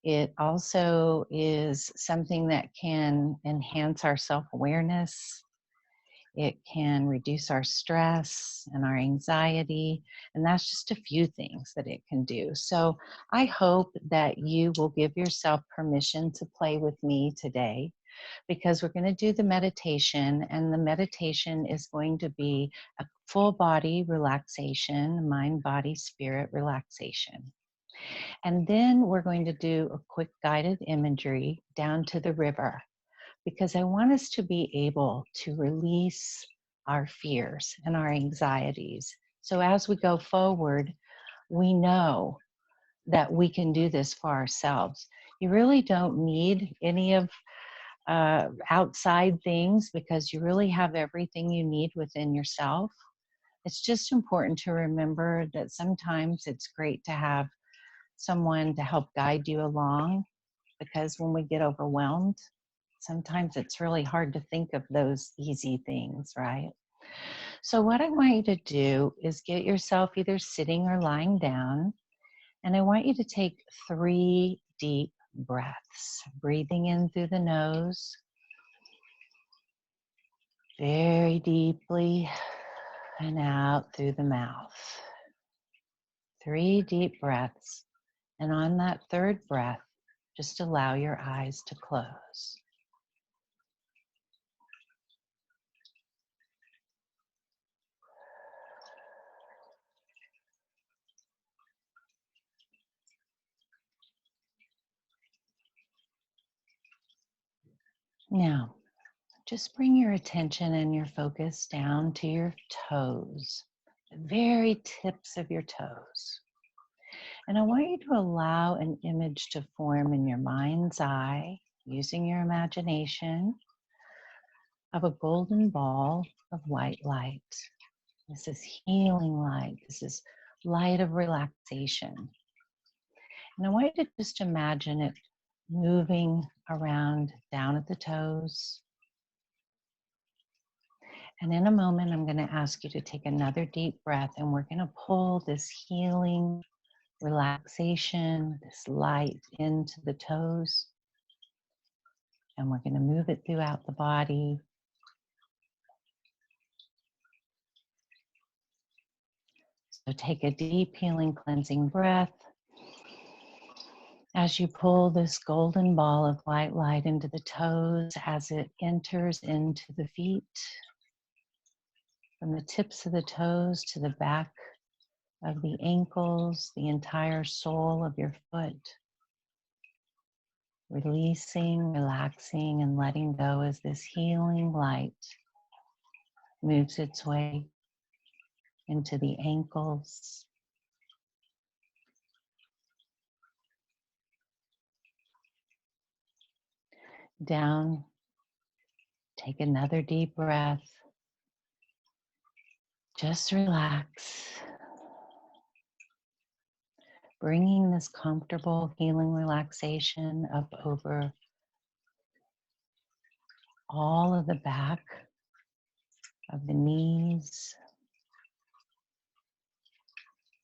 It also is something that can enhance our self-awareness. It can reduce our stress and our anxiety, and that's just a few things that it can do. So I hope that you will give yourself permission to play with me today, because we're going to do the meditation, and the meditation is going to be a full body relaxation, mind, body, spirit relaxation. And then we're going to do a quick guided imagery down to the river, because I want us to be able to release our fears and our anxieties. So as we go forward, we know that we can do this for ourselves. You really don't need any of outside things, because you really have everything you need within yourself. It's just important to remember that sometimes it's great to have someone to help guide you along, because when we get overwhelmed, sometimes it's really hard to think of those easy things, right? So what I want you to do is get yourself either sitting or lying down, and I want you to take 3 deep breaths, breathing in through the nose, very deeply, and out through the mouth. 3 deep breaths, and on that 3rd breath, just allow your eyes to close. Now, just bring your attention and your focus down to your toes, the very tips of your toes. And I want you to allow an image to form in your mind's eye, using your imagination, of a golden ball of white light. This is healing light. This is light of relaxation. And I want you to just imagine it moving around down at the toes. And in a moment, I'm going to ask you to take another deep breath, and we're going to pull this healing relaxation, this light into the toes. And we're going to move it throughout the body. So take a deep, healing, cleansing breath as you pull this golden ball of white light into the toes, as it enters into the feet, from the tips of the toes to the back of the ankles, the entire sole of your foot. Releasing, relaxing, and letting go as this healing light moves its way into the ankles, down Take another deep breath. Just relax. Bringing this comfortable healing relaxation up over all of the back of the knees,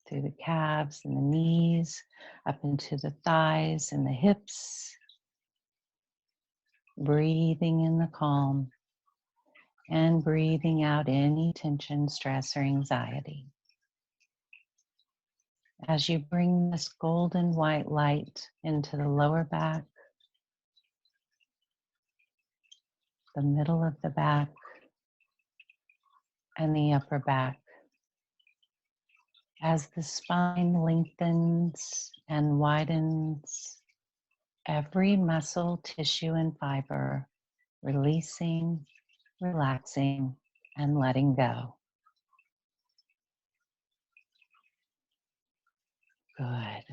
through the calves and the knees, up into the thighs and the hips. Breathing in the calm and breathing out any tension, stress, or anxiety. As you bring this golden white light into the lower back, the middle of the back, and the upper back, as the spine lengthens and widens, every muscle, tissue, and fiber releasing, relaxing, and letting go. Good.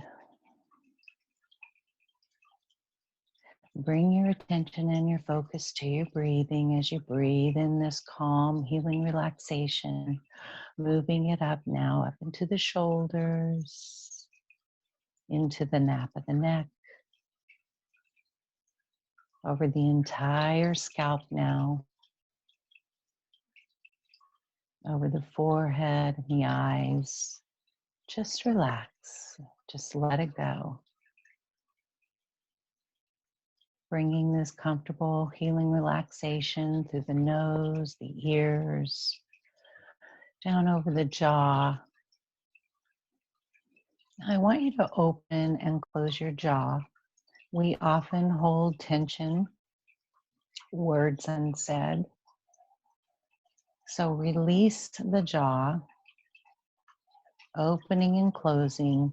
Bring your attention and your focus to your breathing as you breathe in this calm, healing relaxation, moving it up now, up into the shoulders, into the nape of the neck, over the entire scalp now, over the forehead and the eyes. Just relax, just let it go. Bringing this comfortable healing relaxation through the nose, the ears, down over the jaw. I want you to open and close your jaw. We often hold tension, words unsaid. So release the jaw, opening and closing.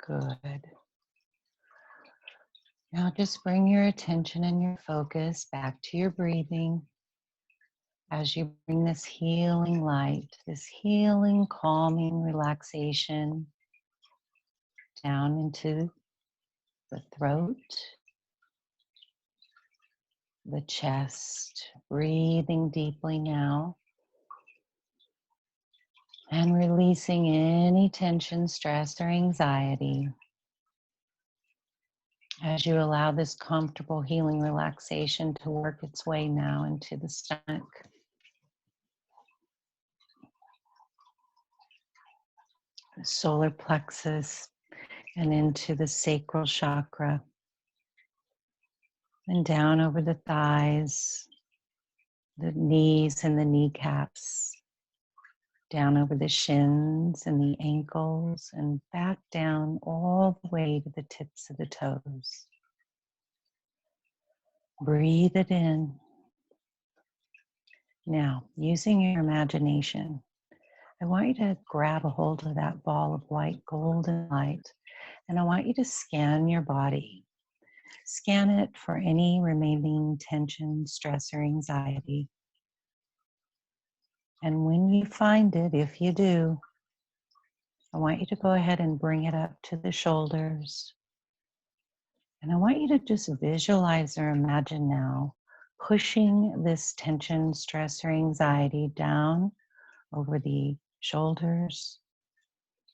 Good. Now just bring your attention and your focus back to your breathing as you bring this healing light, this healing, calming relaxation down into the throat, the chest, breathing deeply now and releasing any tension, stress, or anxiety as you allow this comfortable healing relaxation to work its way now into the stomach, the solar plexus, and into the sacral chakra, and down over the thighs, the knees and the kneecaps, down over the shins and the ankles, and back down all the way to the tips of the toes. Breathe it in. Now, using your imagination, I want you to grab a hold of that ball of white golden light, and I want you to scan your body. Scan it for any remaining tension, stress, or anxiety. And when you find it, if you do, I want you to go ahead and bring it up to the shoulders. And I want you to just visualize or imagine now pushing this tension, stress, or anxiety down over the shoulders,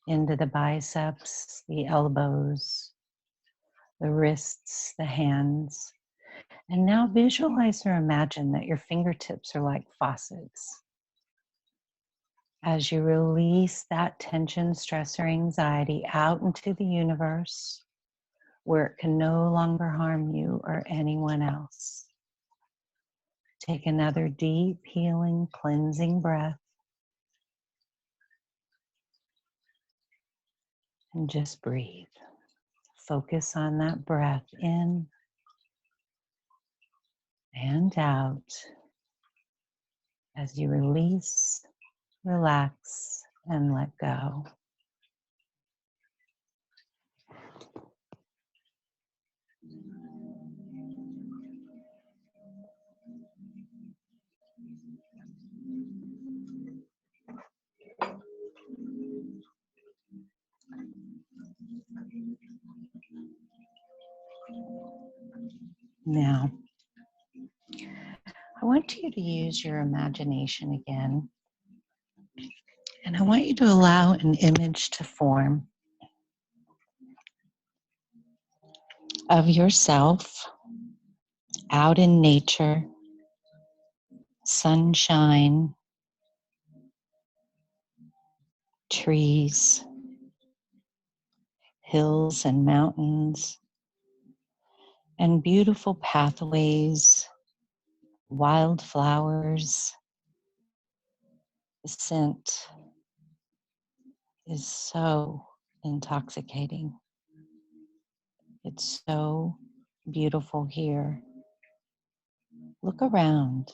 into the biceps, the elbows, the wrists, the hands. And now visualize or imagine that your fingertips are like faucets. As you release that tension, stress, or anxiety out into the universe where it can no longer harm you or anyone else. Take another deep, healing, cleansing breath. And just breathe. Focus on that breath in and out as you release, relax, and let go. Now, I want you to use your imagination again, and I want you to allow an image to form of yourself out in nature, sunshine, trees, hills and mountains, and beautiful pathways, wildflowers. The scent is so intoxicating. It's so beautiful here. Look around.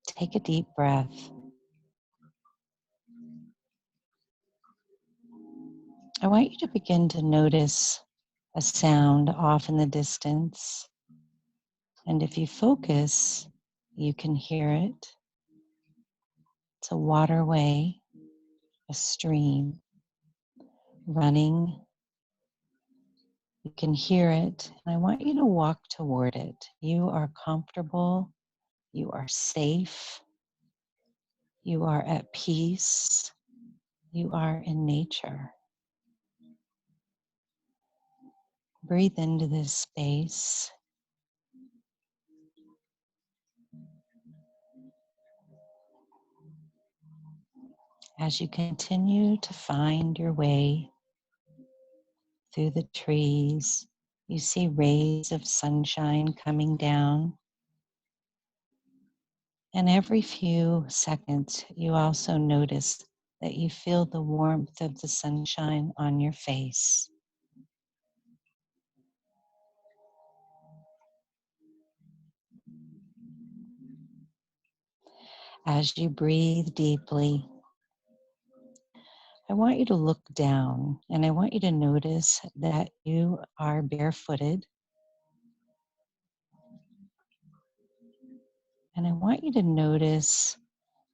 Take a deep breath. I want you to begin to notice a sound off in the distance. And if you focus, you can hear it. It's a waterway, a stream running. You can hear it, and I want you to walk toward it. You are comfortable. You are safe. You are at peace. You are in nature. Breathe into this space. As you continue to find your way through the trees, you see rays of sunshine coming down. And every few seconds, you also notice that you feel the warmth of the sunshine on your face. As you breathe deeply, I want you to look down, and I want you to notice that you are barefooted. And I want you to notice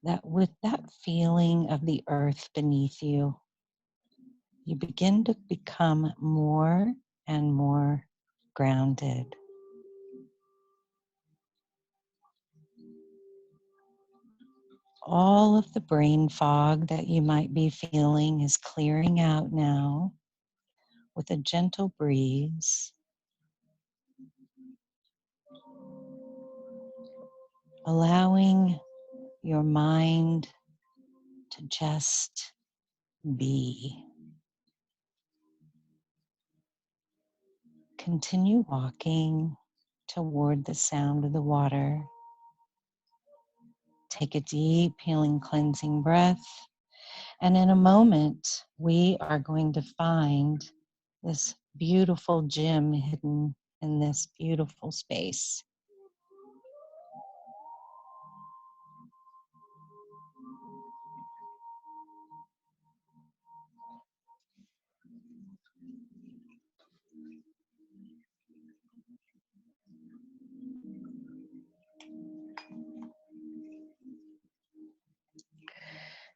that with that feeling of the earth beneath you, you begin to become more and more grounded. All of the brain fog that you might be feeling is clearing out now with a gentle breeze, allowing your mind to just be. Continue walking toward the sound of the water. Take a deep, healing, cleansing breath. And in a moment, we are going to find this beautiful gem hidden in this beautiful space.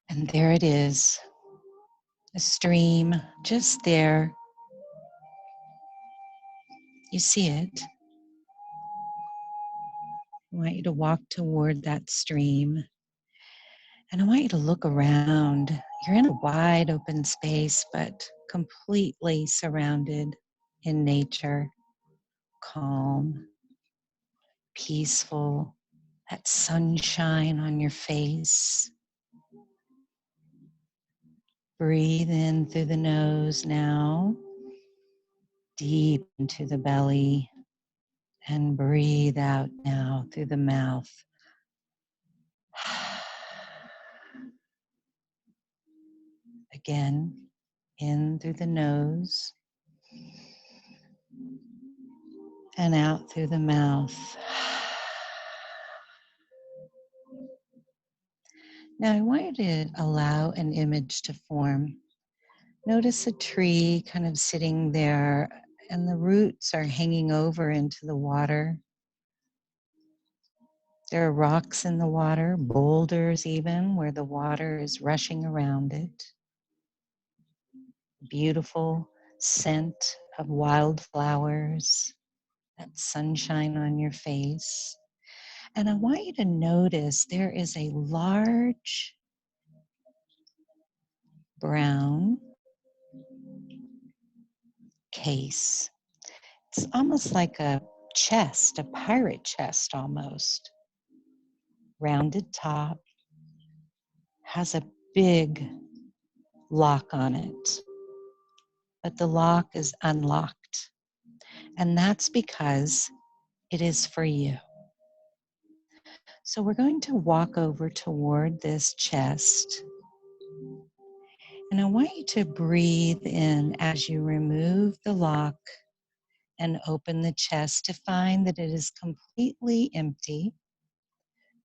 And there it is, a stream just there. You see it. I want you to walk toward that stream. And I want you to look around. You're in a wide open space, but completely surrounded in nature, calm, peaceful, that sunshine on your face. Breathe in through the nose now, deep into the belly, and breathe out now through the mouth. Again, in through the nose and out through the mouth. Now I want you to allow an image to form. Notice a tree kind of sitting there, and the roots are hanging over into the water. There are rocks in the water, boulders even, where the water is rushing around it. Beautiful scent of wildflowers. that sunshine on your face. And I want you to notice there is a large brown case. It's almost like a chest, a pirate chest almost. Rounded top, has a big lock on it, but the lock is unlocked. And that's because it is for you. So we're going to walk over toward this chest. And I want you to breathe in as you remove the lock and open the chest to find that it is completely empty,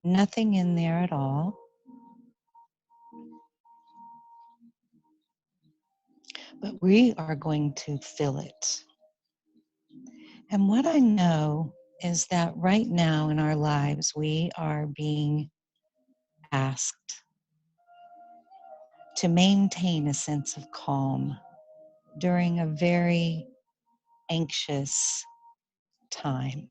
nothing in there at all. But we are going to fill it. And what I know is that right now in our lives, we are being asked to maintain a sense of calm during a very anxious time.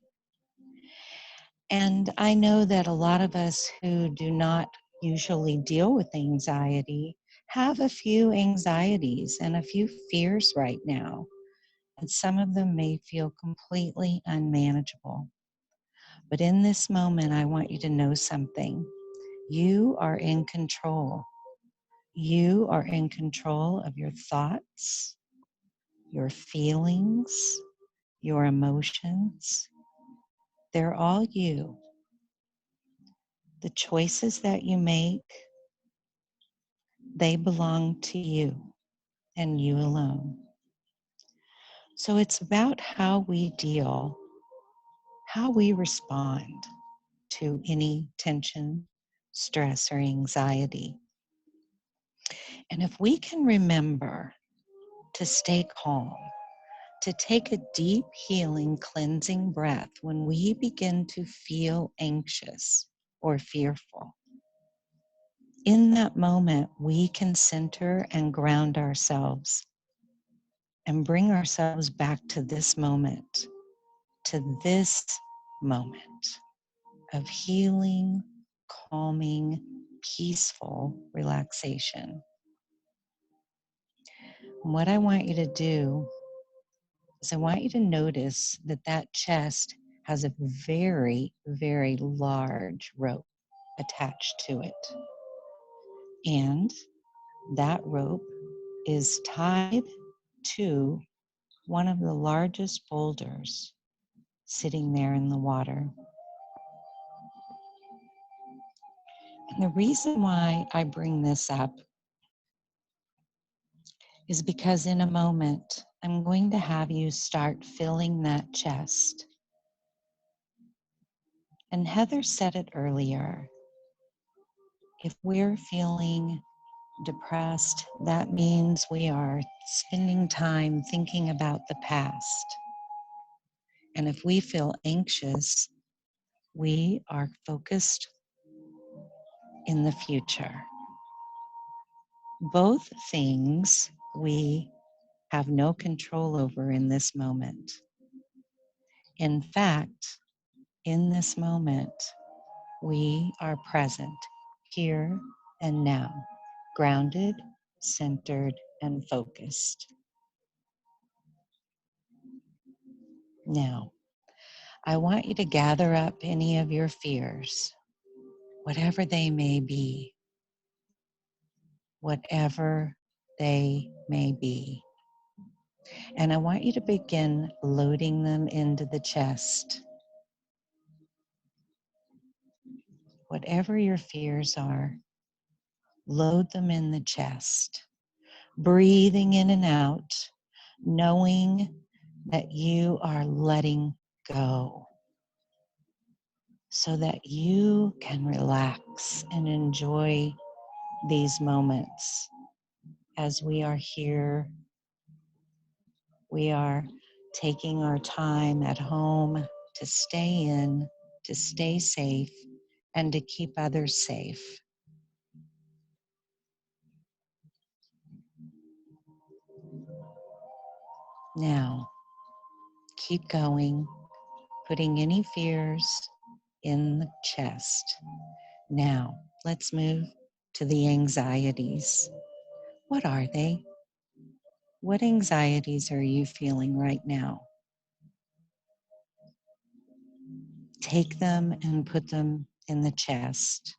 And I know that a lot of us who do not usually deal with anxiety have a few anxieties and a few fears right now. And some of them may feel completely unmanageable. But in this moment, I want you to know something. You are in control. You are in control of your thoughts, your feelings, your emotions. They're all you. The choices that you make, they belong to you and you alone. So it's about how we deal, how we respond to any tension, stress, or anxiety. And if we can remember to stay calm, to take a deep, healing, cleansing breath when we begin to feel anxious or fearful, in that moment, we can center and ground ourselves and bring ourselves back to this moment of healing, calming, peaceful relaxation. And what I want you to do is I want you to notice that that chest has a very, very large rope attached to it. And that rope is tied to one of the largest boulders sitting there in the water. And the reason why I bring this up is because in a moment, I'm going to have you start filling that chest. And Heather said it earlier. If we're feeling depressed, that means we are spending time thinking about the past. And if we feel anxious, we are focused in the future. Both things we have no control over in this moment. In fact, in this moment, we are present here and now, grounded, centered, and focused. Now, I want you to gather up any of your fears, whatever they may be, whatever they may be. And I want you to begin loading them into the chest. Whatever your fears are, load them in the chest, breathing in and out, knowing that you are letting go so that you can relax and enjoy these moments as we are here. We are taking our time at home to stay in, to stay safe, and to keep others safe. Now, keep going, putting any fears in the chest. Now, let's move to the anxieties. What are they? What anxieties are you feeling right now? Take them and put them in the chest.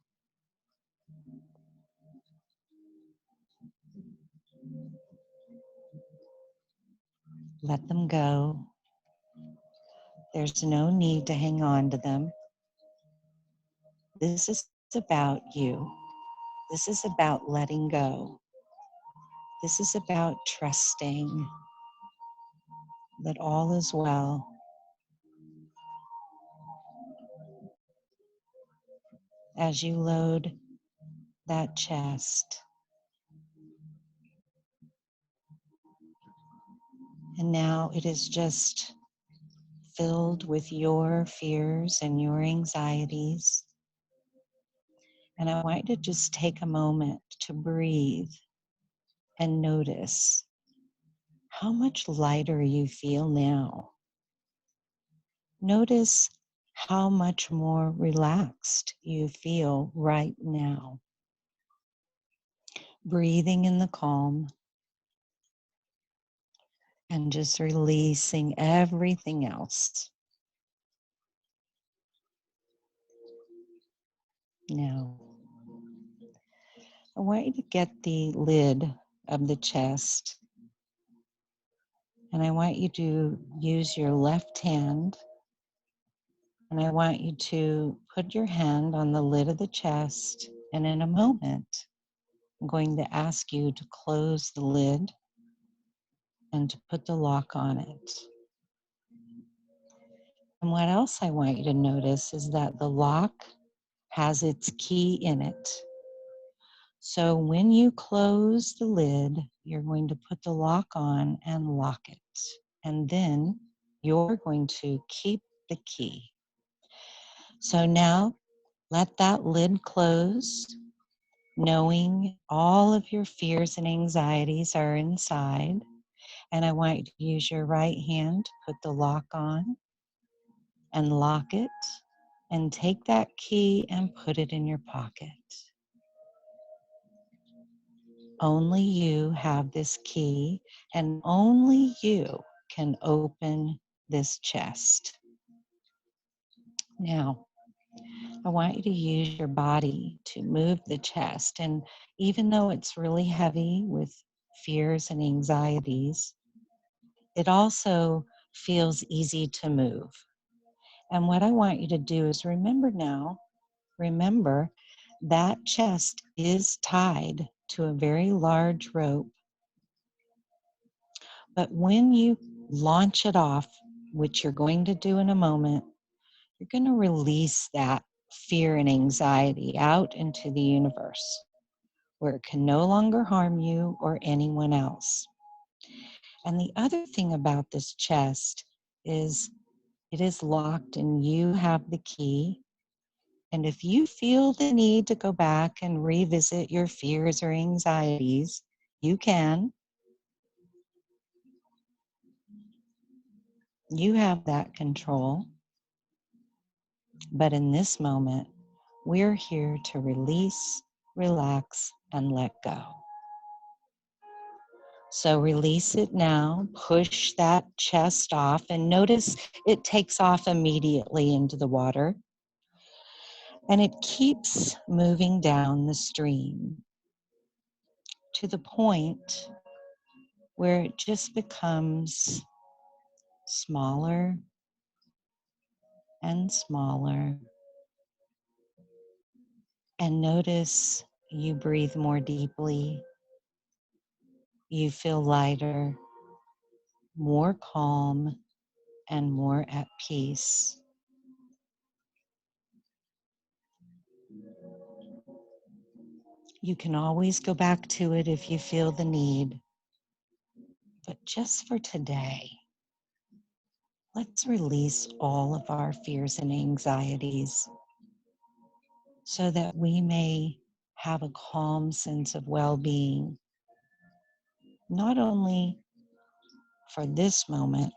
Let them go. There's no need to hang on to them. This is about you. This is about letting go. This is about trusting that all is well. As you load that chest. And now it is just filled with your fears and your anxieties. And I want you to just take a moment to breathe and notice how much lighter you feel now. Notice how much more relaxed you feel right now. Breathing in the calm and just releasing everything else. Now, I want you to get the lid of the chest, and I want you to use your left hand, and I want you to put your hand on the lid of the chest, and in a moment, I'm going to ask you to close the lid and to put the lock on it. And what else I want you to notice is that the lock has its key in it. So when you close the lid, you're going to put the lock on and lock it. And then you're going to keep the key. So now let that lid close, knowing all of your fears and anxieties are inside. And I want you to use your right hand to put the lock on and lock it, and take that key and put it in your pocket. Only you have this key, and only you can open this chest. Now, I want you to use your body to move the chest, and even though it's really heavy with fears and anxieties, it also feels easy to move. And what I want you to do is remember that chest is tied to a very large rope. But when you launch it off, which you're going to do in a moment, you're going to release that fear and anxiety out into the universe where it can no longer harm you or anyone else. And the other thing about this chest is it is locked and you have the key. And if you feel the need to go back and revisit your fears or anxieties, you can. You have that control. But in this moment, we're here to release, relax, and let go. So release it now, push that chest off, and notice it takes off immediately into the water. And it keeps moving down the stream to the point where it just becomes smaller and smaller. And notice you breathe more deeply. You feel lighter, more calm, and more at peace. You can always go back to it if you feel the need. But just for today, let's release all of our fears and anxieties so that we may have a calm sense of well-being, not only for this moment,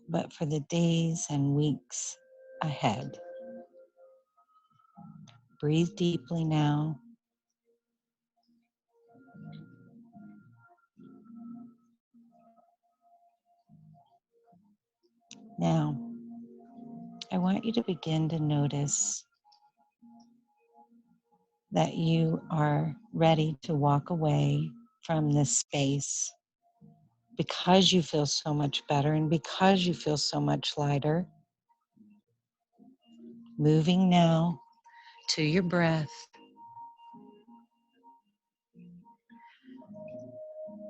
but for the days and weeks ahead. Breathe deeply now. Now, I want you to begin to notice that you are ready to walk away from this space because you feel so much better and because you feel so much lighter. Moving now to your breath.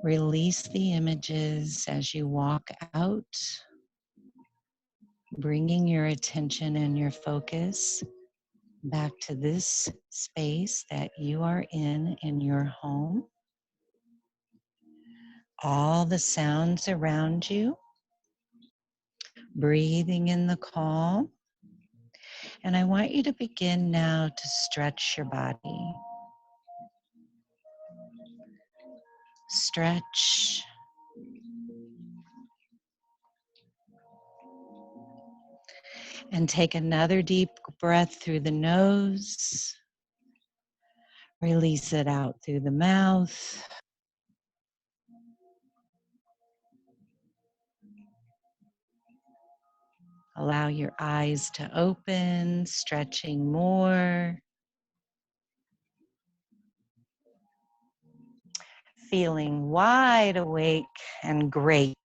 Release the images as you walk out, bringing your attention and your focus back to this space that you are in your home. All the sounds around you, breathing in the calm. And I want you to begin now to stretch your body. Stretch. And take another deep breath through the nose. Release it out through the mouth. Allow your eyes to open, stretching more. Feeling wide awake and great.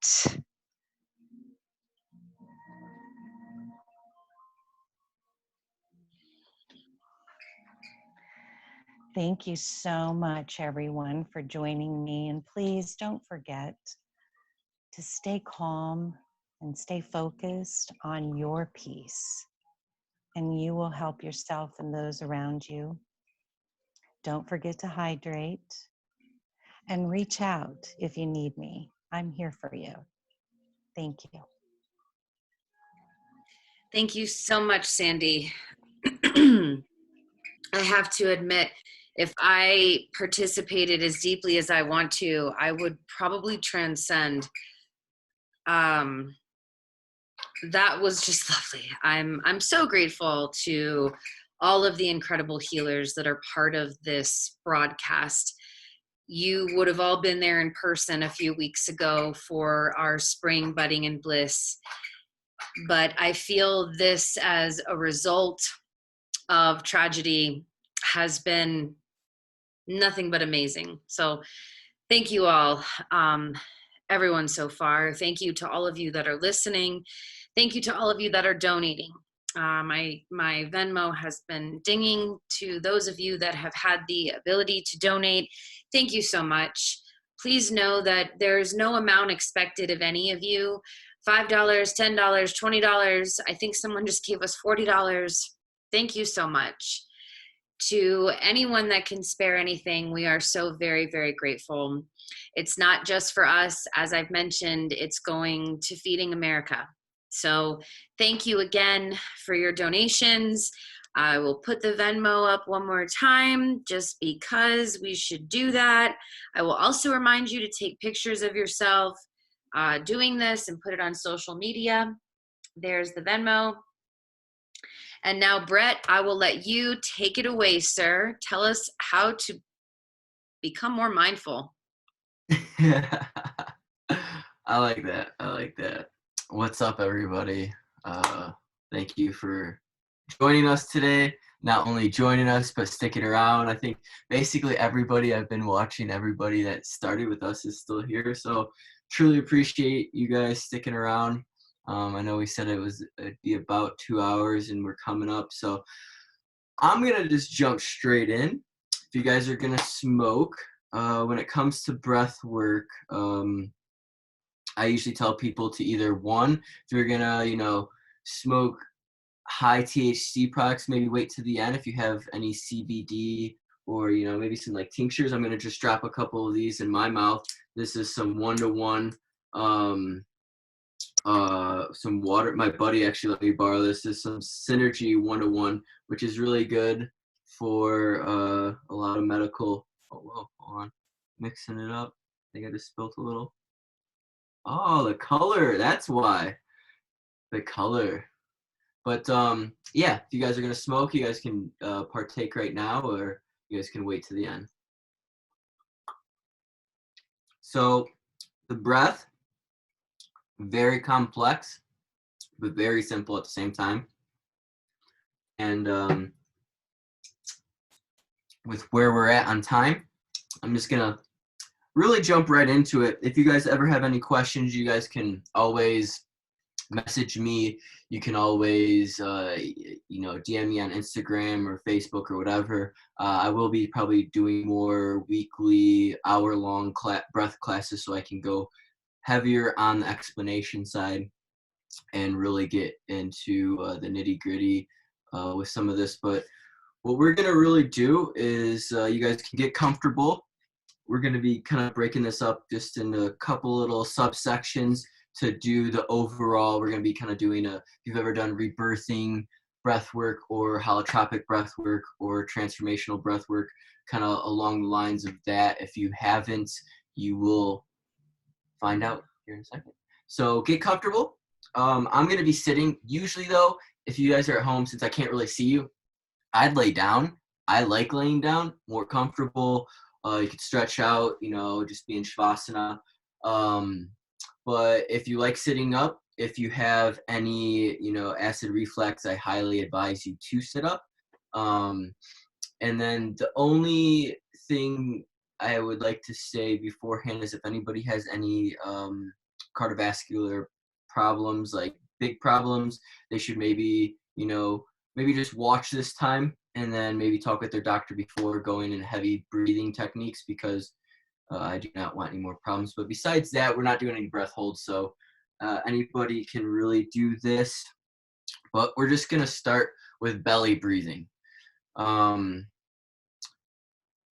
Thank you so much, everyone, for joining me. And please don't forget to stay calm and stay focused on your peace. And you will help yourself and those around you. Don't forget to hydrate and reach out if you need me. I'm here for you. Thank you. Thank you so much, Sandy. I have to admit, if I participated as deeply as I want to, I would probably transcend. That was just lovely. I'm so grateful to all of the incredible healers that are part of this broadcast. You would have all been there in person a few weeks ago for our spring budding and bliss. But I feel this as a result of tragedy has been nothing but amazing. So thank you all, everyone so far. Thank you to all of you that are listening. Thank you to all of you that are donating. My Venmo has been dinging to those of you that have had the ability to donate. Thank you so much. Please know that there's no amount expected of any of you. $5, $10, $20. I think someone just gave us $40. Thank you so much. To anyone that can spare anything, we are so very, very grateful. It's not just for us. As I've mentioned, it's going to Feeding America. So thank you again for your donations. I will put the Venmo up one more time just because we should do that. I will also remind you to take pictures of yourself doing this and put it on social media. There's the Venmo. And now, Brett, I will let you take it away, sir. Tell us how to become more mindful. I like that. I like that. What's up, everybody? Thank you for joining us today. Not only joining us, but sticking around. I think basically everybody I've been watching, everybody that started with us is still here. So truly appreciate you guys sticking around. I know we said it'd be about 2 hours and we're coming up. So I'm going to just jump straight in. If you guys are going to smoke, when it comes to breath work, I usually tell people to either one, if you're going to, smoke high THC products, maybe wait to the end if you have any CBD or, maybe some like tinctures. I'm going to just drop a couple of these in my mouth. This is some 1-to-1, some water. My buddy actually let me borrow this. This is some Synergy 1-to-1, which is really good for a lot of medical. Oh, whoa, hold on. Mixing it up. I think I just spilled a little. Oh, the color. That's why. the color. But yeah, if you guys are gonna smoke, you guys can partake right now, or you guys can wait to the end. So the breath, very complex, but very simple at the same time. And with where we're at on time, I'm just gonna really jump right into it. If you guys ever have any questions, you guys can always message me. You can always DM me on Instagram or Facebook or whatever. I will be probably doing more weekly hour-long breath classes, so I can go heavier on the explanation side and really get into the nitty-gritty with some of this. But what we're going to really do is you guys can get comfortable. We're going to be kind of breaking this up just in a couple little subsections to do the overall. We're going to be kind of doing if you've ever done rebirthing breath work or holotropic breath work or transformational breath work, kind of along the lines of that. If you haven't, you will find out here in a second. So get comfortable. I'm going to be sitting. Usually though, if you guys are at home, since I can't really see you, I'd lay down. I like laying down, more comfortable. You could stretch out, just be in Shavasana. But if you like sitting up, if you have any, acid reflux, I highly advise you to sit up. And then the only thing I would like to say beforehand is if anybody has any cardiovascular problems, like big problems, they should maybe just watch this time and then maybe talk with their doctor before going in heavy breathing techniques, because I do not want any more problems. But besides that, we're not doing any breath holds, so anybody can really do this. But we're just going to start with belly breathing. And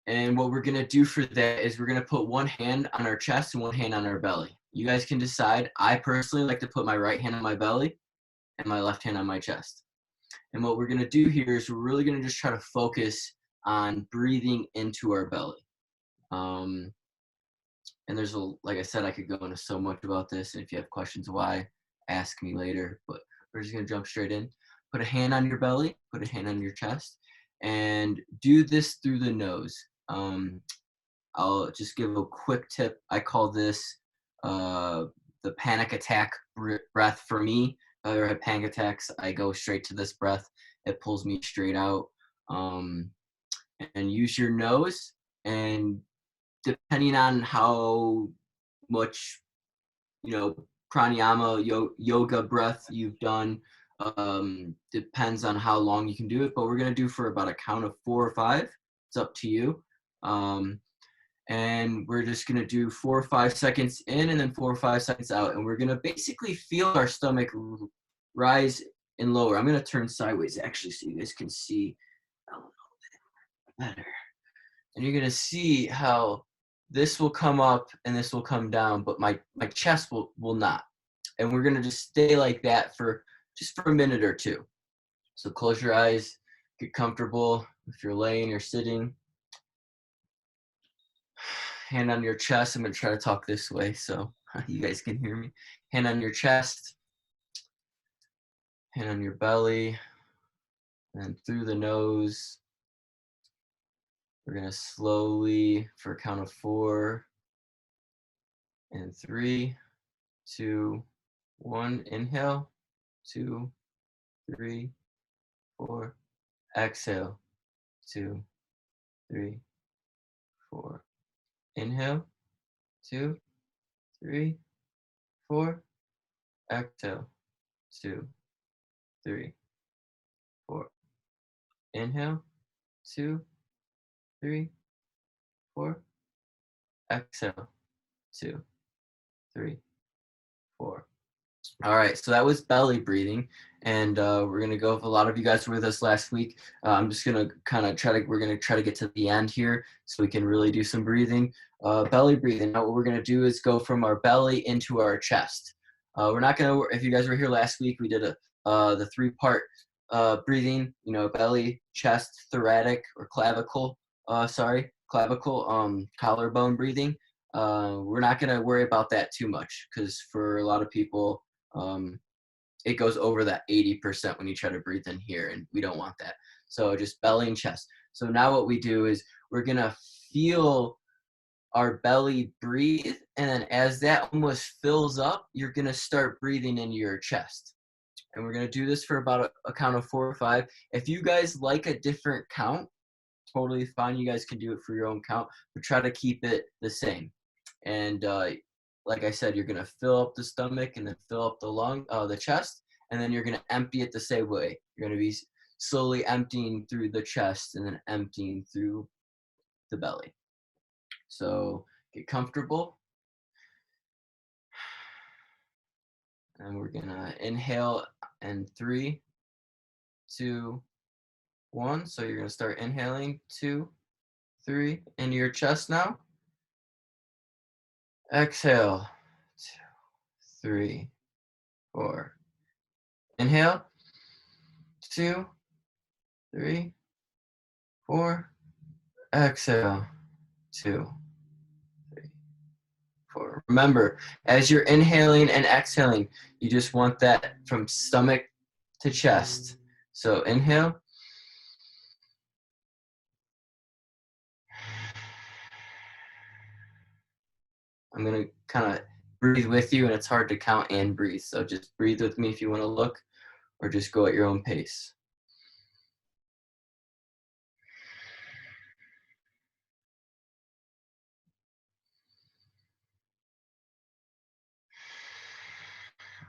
what we're going to do for that is we're going to put one hand on our chest and one hand on our belly. You guys can decide. I personally like to put my right hand on my belly and my left hand on my chest. And what we're going to do here is we're really going to just try to focus on breathing into our belly. And there's like I said, I could go into so much about this. And if you have questions why, ask me later. But we're just going to jump straight in. Put a hand on your belly, put a hand on your chest, and do this through the nose. I'll just give a quick tip. I call this the panic attack breath for me. If I ever have panic attacks, I go straight to this breath. It pulls me straight out. And use your nose, and depending on how much, pranayama, yoga breath you've done, depends on how long you can do it. But we're going to do for about a count of 4 or 5. It's up to you. And we're just going to do 4 or 5 seconds in and then 4 or 5 seconds out. And we're going to basically feel our stomach rise and lower. I'm going to turn sideways actually so you guys can see a little bit better. And you're going to see how this will come up and this will come down, but my chest will not. And we're going to just stay like that for a minute or two. So close your eyes, get comfortable. If you're laying or sitting, hand on your chest. I'm going to try to talk this way so you guys can hear me. Hand on your chest, hand on your belly, and through the nose. We're going to slowly, for a count of 4 and 3, 2, 1, inhale, 2, 3, 4, exhale, 2, 3, 4, inhale, 2, 3, 4, exhale, 2, 3, 4, inhale, 2, 3, 4, exhale, 2, 3, 4. All right, so that was belly breathing, and we're gonna go. If a lot of you guys were with us last week, I'm just gonna we're gonna try to get to the end here so we can really do some breathing. Belly breathing. Now what we're gonna do is go from our belly into our chest. We're not gonna. If you guys were here last week, we did the 3-part breathing. Belly, chest, thoracic or clavicle. Clavicle, collarbone breathing. We're not going to worry about that too much because for a lot of people, it goes over that 80% when you try to breathe in here, and we don't want that. So just belly and chest. So now what we do is we're gonna feel our belly breathe, and then as that almost fills up, you're gonna start breathing into your chest. And we're gonna do this for about a count of 4 or 5. If you guys like a different count, totally fine. You guys can do it for your own count, but try to keep it the same. And like I said, you're gonna fill up the stomach and then fill up the chest, and then you're gonna empty it the same way. You're gonna be slowly emptying through the chest and then emptying through the belly. So get comfortable. And we're gonna inhale in 3, 2, 1. So you're gonna start inhaling 2, 3 into your chest now. Exhale 2, 3, 4. Inhale 2, 3, 4. Exhale 2, 3, 4. Remember, as you're inhaling and exhaling, you just want that from stomach to chest. So inhale. I'm going to kind of breathe with you, and it's hard to count and breathe. So just breathe with me if you want to look, or just go at your own pace.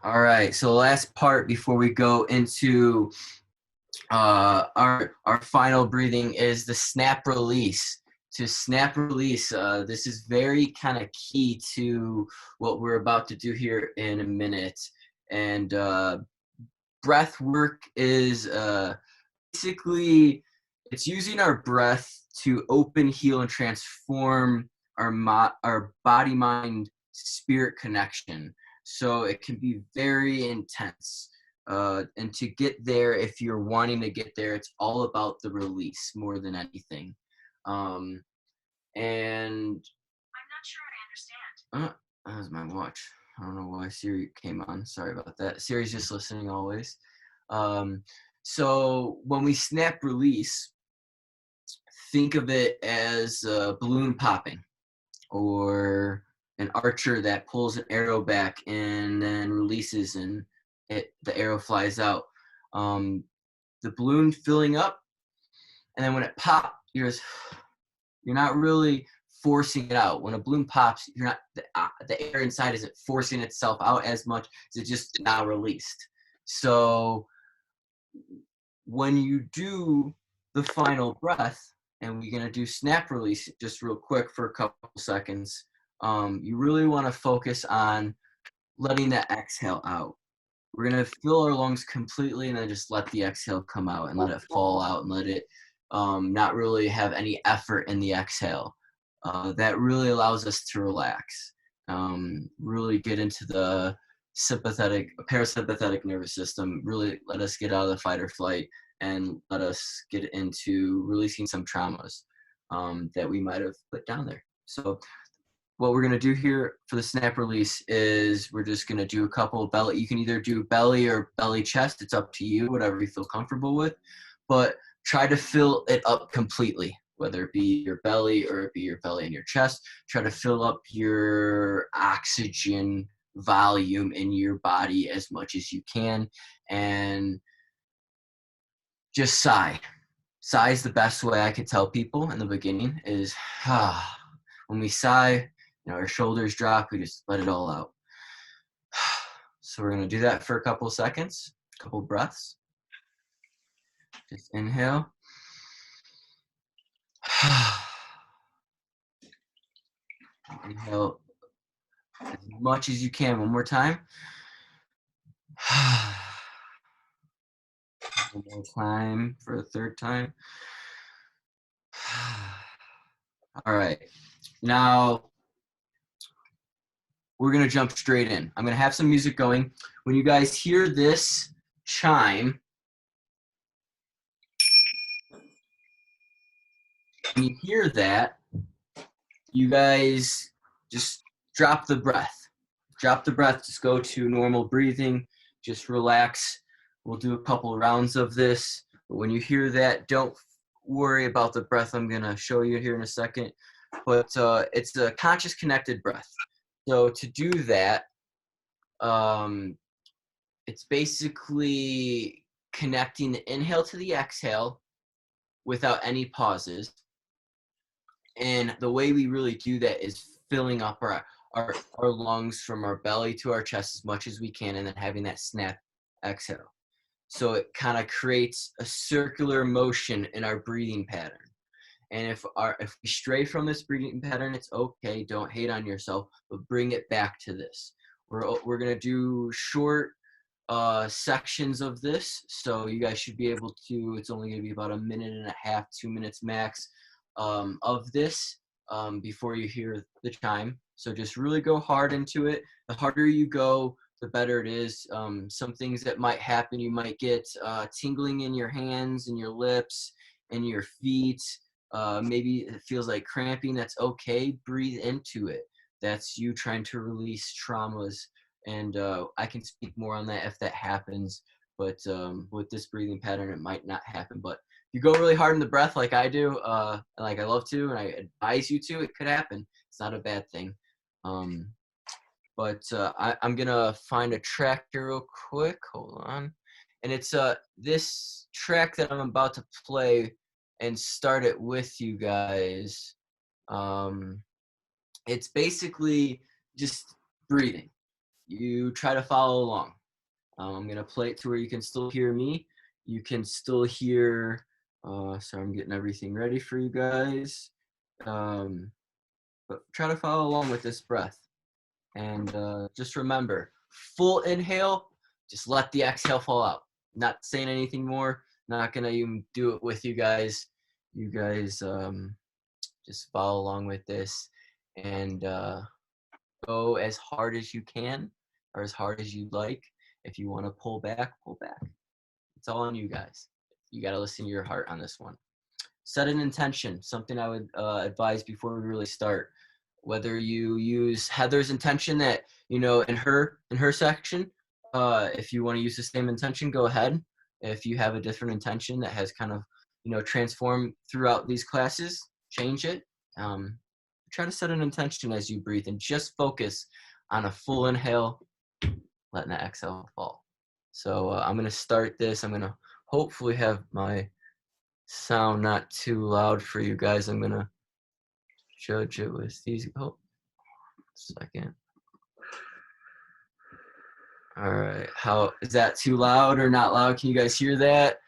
All right, so the last part before we go into our final breathing is the snap release. To snap release, this is very kind of key to what we're about to do here in a minute. And breath work is basically, it's using our breath to open, heal, and transform our body, mind, spirit connection. So it can be very intense. And to get there, if you're wanting to get there, it's all about the release more than anything. And I'm not sure I understand. That was my watch. I don't know why Siri came on. Sorry about that. Siri's just listening always. So when we snap release, think of it as a balloon popping, or an archer that pulls an arrow back and then releases, and the arrow flies out. The balloon filling up, and then when it pops, you're not really forcing it out. When a balloon pops, you're not the air inside isn't forcing itself out as much as it's just now released. So when you do the final breath, and we're going to do snap release just real quick for a couple seconds, you really want to focus on letting that exhale out. We're going to fill our lungs completely and then just let the exhale come out and let it fall out and let it not really have any effort in the exhale. That really allows us to relax, really get into the parasympathetic nervous system, really let us get out of the fight or flight, and let us get into releasing some traumas that we might have put down there. So what we're going to do here for the snap release is we're just going to do a couple of belly. You can either do belly or belly chest. It's up to you, whatever you feel comfortable with. But try to fill it up completely, whether it be your belly or it be your belly and your chest. Try to fill up your oxygen volume in your body as much as you can. And just sigh. Sigh is the best way I could tell people in the beginning is, when we sigh, our shoulders drop, we just let it all out. So we're going to do that for a couple of seconds, a couple of breaths. Just inhale. Inhale as much as you can. One more time. One more time for a third time. All right. Now, we're going to jump straight in. I'm going to have some music going. When you guys hear this chime, when you hear that, you guys just drop the breath. Drop the breath. Just go to normal breathing. just relax. We'll do a couple rounds of this. But when you hear that, don't worry about the breath I'm going to show you here in a second. But it's a conscious connected breath. So to do that, it's basically connecting the inhale to the exhale without any pauses. And the way we really do that is filling up our lungs from our belly to our chest as much as we can, and then having that snap exhale. So it kind of creates a circular motion in our breathing pattern. And if we stray from this breathing pattern, it's okay. Don't hate on yourself, but bring it back to this. We're gonna do short sections of this, so you guys should be able to. It's only gonna be about 1.5 minutes, 2 minutes max of this before you hear the chime. So just really go hard into it. The harder you go, the better it is. Some things that might happen, you might get tingling in your hands and your lips and your feet. Maybe it feels like cramping. That's okay. Breathe into it. That's you trying to release traumas. And I can speak more on that if that happens. But with this breathing pattern, it might not happen. But if you go really hard in the breath like I do, like I love to, and I advise you to, it could happen. It's not a bad thing. I'm going to find a track here real quick. Hold on. And it's this track that I'm about to play and start it with you guys. It's basically just breathing. You try to follow along. I'm going to play it to where you can still hear me. You can still hear, sorry, I'm getting everything ready for you guys. But try to follow along with this breath. And just remember, full inhale, just let the exhale fall out. Not saying anything more. Not going to even do it with you guys. You guys just follow along with this and go as hard as you can or as hard as you'd like. If you want to pull back, pull back. It's all on you guys. You got to listen to your heart on this one. Set an intention, something I would advise before we really start. Whether you use Heather's intention that, in her section, if you want to use the same intention, go ahead. If you have a different intention that has kind of, transformed throughout these classes, change it. Try to set an intention as you breathe and just focus on a full inhale, letting the exhale fall. So I'm going to start this. I'm going to hopefully have my sound not too loud for you guys. I'm going to judge it with these. Oh, second. All right. How is that too loud or not loud? Can you guys hear that?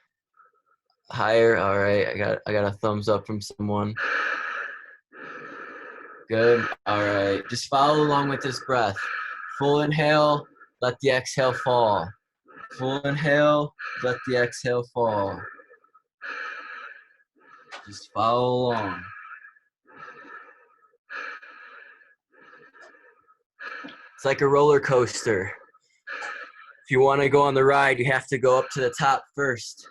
Higher. All right. I got a thumbs up from someone. Good. All right. Just follow along with this breath. Full inhale, let the exhale fall. Full inhale, let the exhale fall. Just follow along. It's like a roller coaster. If you want to go on the ride, you have to go up to the top first.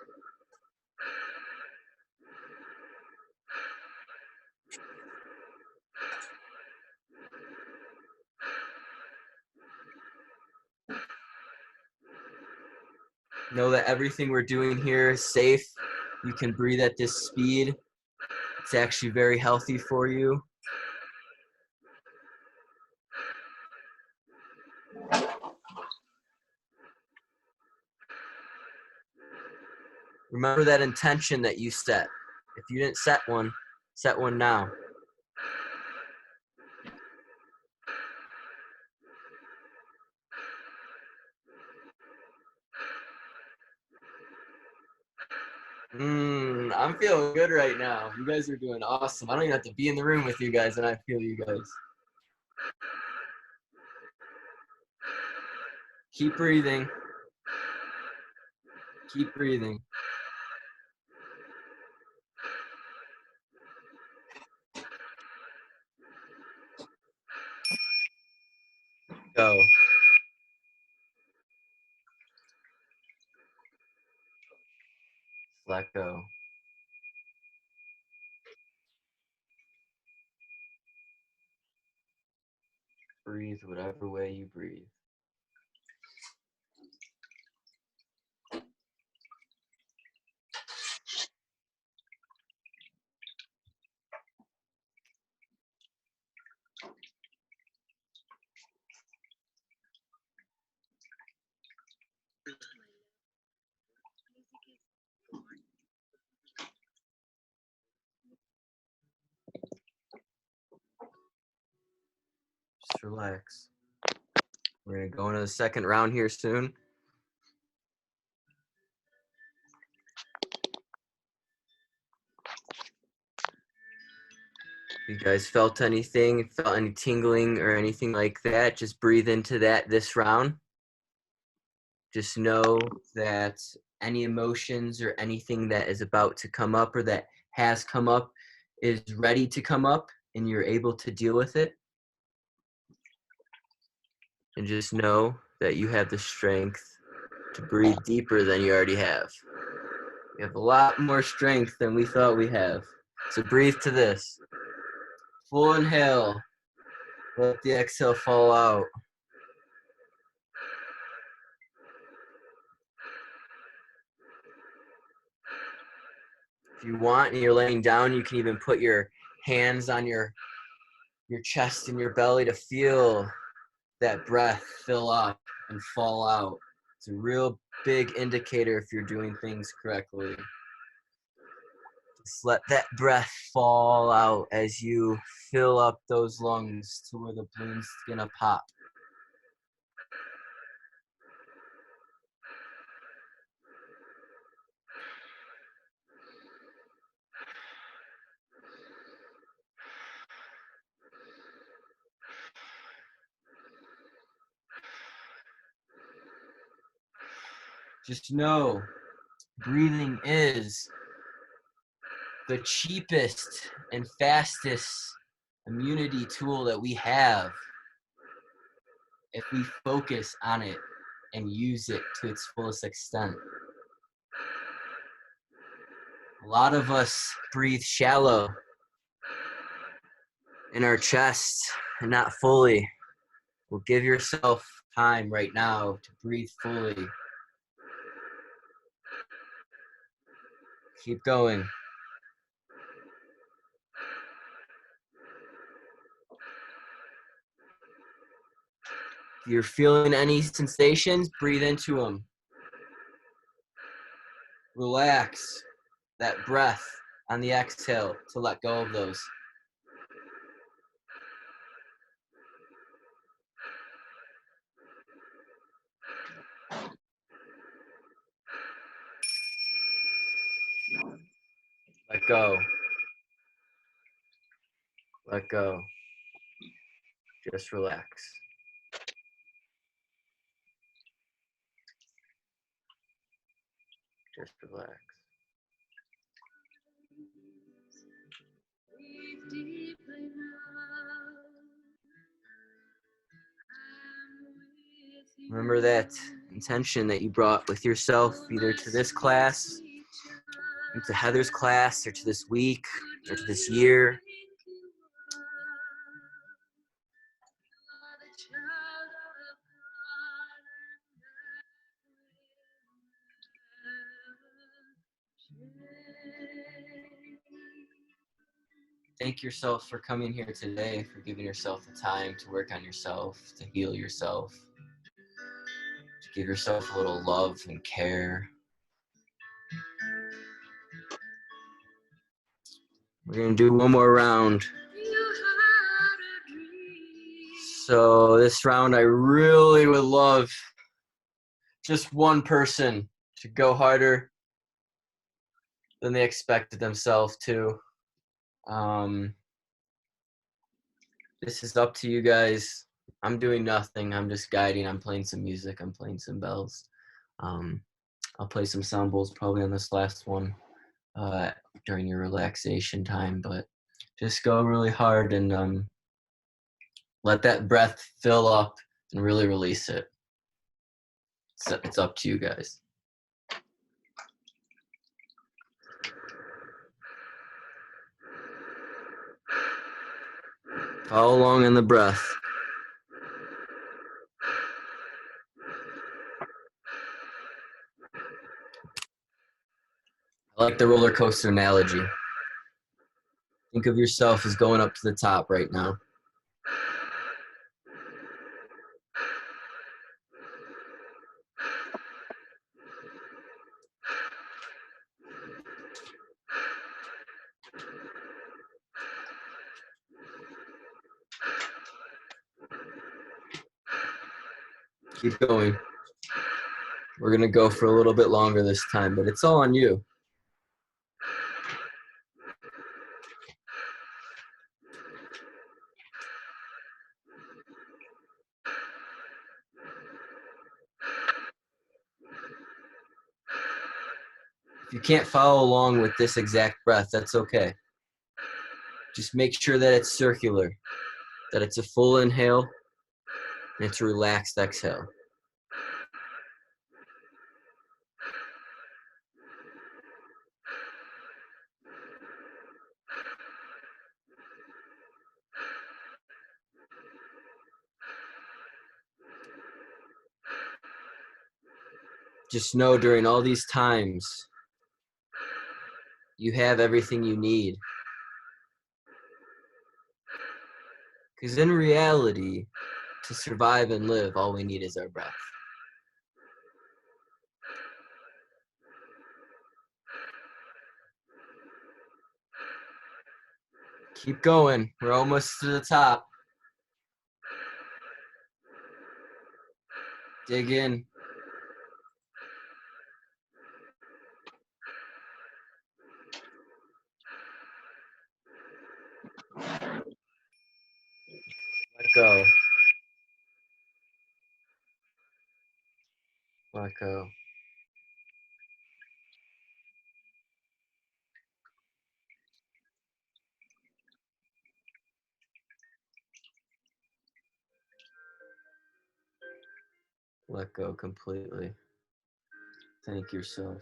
Know that everything we're doing here is safe. You can breathe at this speed. It's actually very healthy for you. Remember that intention that you set. If you didn't set one now. I'm feeling good right now. You guys are doing awesome. I don't even have to be in the room with you guys, and I feel you guys. Keep breathing. Keep breathing. Go. Let go. Breathe whatever way you breathe. Just relax. We're going to go into the second round here soon. If you guys felt anything, felt any tingling or anything like that, just breathe into that this round. Just know that any emotions or anything that is about to come up or that has come up is ready to come up and you're able to deal with it. And just know that you have the strength to breathe deeper than you already have. We have a lot more strength than we thought we have. So breathe to this. Full inhale. Let the exhale fall out. If you want and you're laying down, you can even put your hands on your chest and your belly to feel that breath fill up and fall out. It's a real big indicator if you're doing things correctly. Just let that breath fall out as you fill up those lungs to where the balloon's gonna pop. Just know, breathing is the cheapest and fastest immunity tool that we have if we focus on it and use it to its fullest extent. A lot of us breathe shallow in our chest and not fully. Well, give yourself time right now to breathe fully. Keep going. If you're feeling any sensations, breathe into them. Relax that breath on the exhale to let go of those. Let go. Let go. Just relax. Just relax. Remember that intention that you brought with yourself, either to this class, or to Heather's class, or to this week, or to this year. Thank yourself for coming here today, for giving yourself the time to work on yourself, to heal yourself, to give yourself a little love and care. We're going to do one more round. So this round, I really would love just one person to go harder than they expected themselves to. This is up to you guys. I'm doing nothing. I'm just guiding. I'm playing some music. I'm playing some bells. I'll play some sound bowls probably on this last one during your relaxation time. But just go really hard and let that breath fill up and really release it. So it's up to you guys. Follow along in the breath. I like the roller coaster analogy. Think of yourself as going up to the top right now. Keep going. We're going to go for a little bit longer this time, but it's all on you. If you can't follow along with this exact breath, that's okay. Just make sure that it's circular, that it's a full inhale and it's a relaxed exhale. Just know during all these times, you have everything you need. Because in reality, to survive and live, all we need is our breath. Keep going. We're almost to the top. Dig in. Let go. Let go. Let go completely. Thank yourself.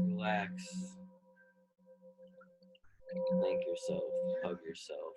Relax. Thank yourself. Hug yourself.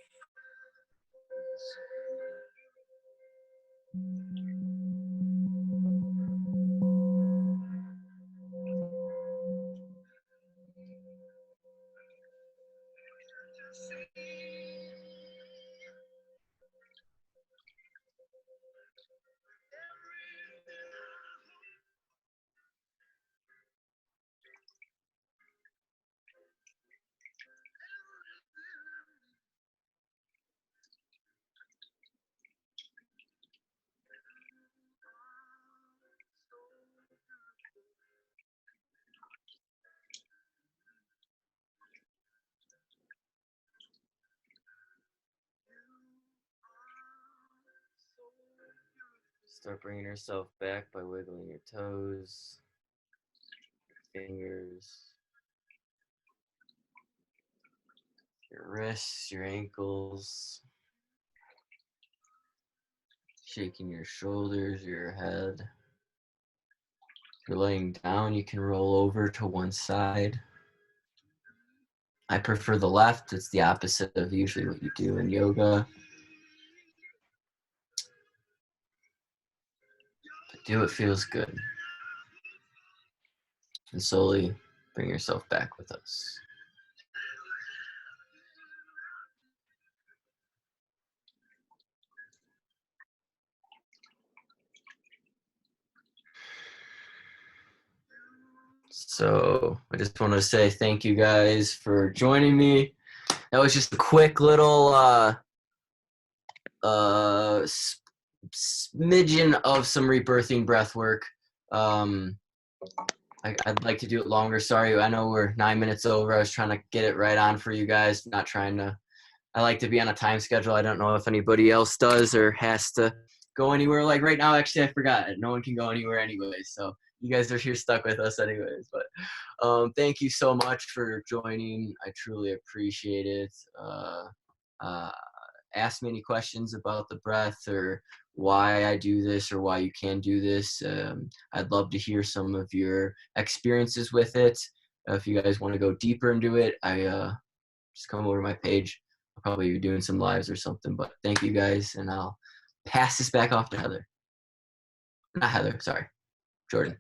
Start bringing yourself back by wiggling your toes, fingers, your wrists, your ankles, shaking your shoulders, your head. If you're laying down, you can roll over to one side. I prefer the left. It's the opposite of usually what you do in yoga. But do what feels good. And slowly bring yourself back with us. So I just want to say thank you guys for joining me. That was just a quick little smidgen of some rebirthing breath work. I'd like to do it longer. Sorry, I know we're 9 minutes over. I was trying to get it right on for you guys, not trying to. I like to be on a time schedule. I don't know if anybody else does or has to go anywhere. Like right now, actually, I forgot. No one can go anywhere anyway. So you guys are here stuck with us anyways. But thank you so much for joining. I truly appreciate it. Ask me any questions about the breath or why I do this or why you can do this. I'd love to hear some of your experiences with it. If you guys want to go deeper into it, just come over to my page. I'll probably be doing some lives or something. But thank you guys, and I'll pass this back off to Heather. Not Heather, sorry, Jordan.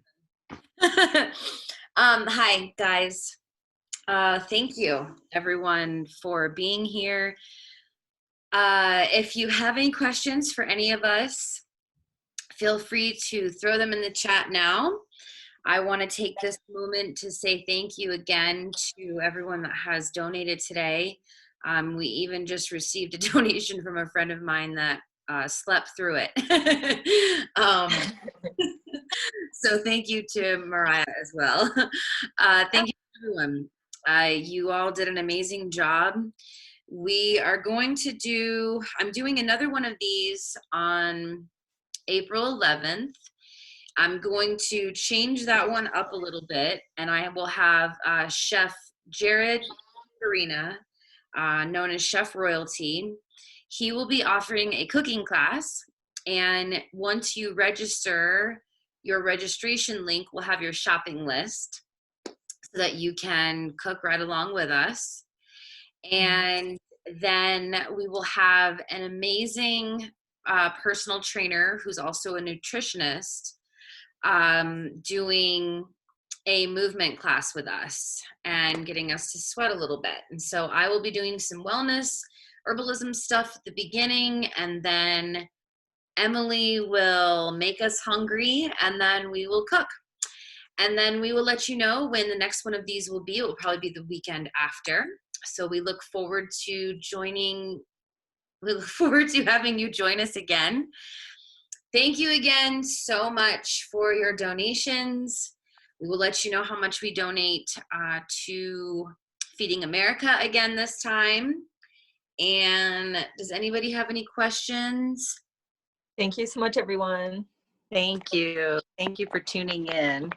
Hi, guys. Thank you, everyone, for being here. If you have any questions for any of us, feel free to throw them in the chat now. I want to take this moment to say thank you again to everyone that has donated today. We even just received a donation from a friend of mine that slept through it. So thank you to Mariah as well. Thank you everyone. You all did an amazing job. We are going to do, I'm doing another one of these on April 11th. I'm going to change that one up a little bit, and I will have Chef Jared Farina, known as Chef Royalty. He will be offering a cooking class, and once you register, your registration link will have your shopping list so that you can cook right along with us. And then we will have an amazing personal trainer who's also a nutritionist doing a movement class with us and getting us to sweat a little bit. And so I will be doing some wellness, herbalism stuff at the beginning, and then Emily will make us hungry, and then we will cook. And then we will let you know when the next one of these will be. It will probably be the weekend after. So we look forward to having you join us again. Thank you again so much for your donations. We will let you know how much we donate to Feeding America again this time. And does anybody have any questions? Thank you so much, everyone. Thank you. Thank you for tuning in.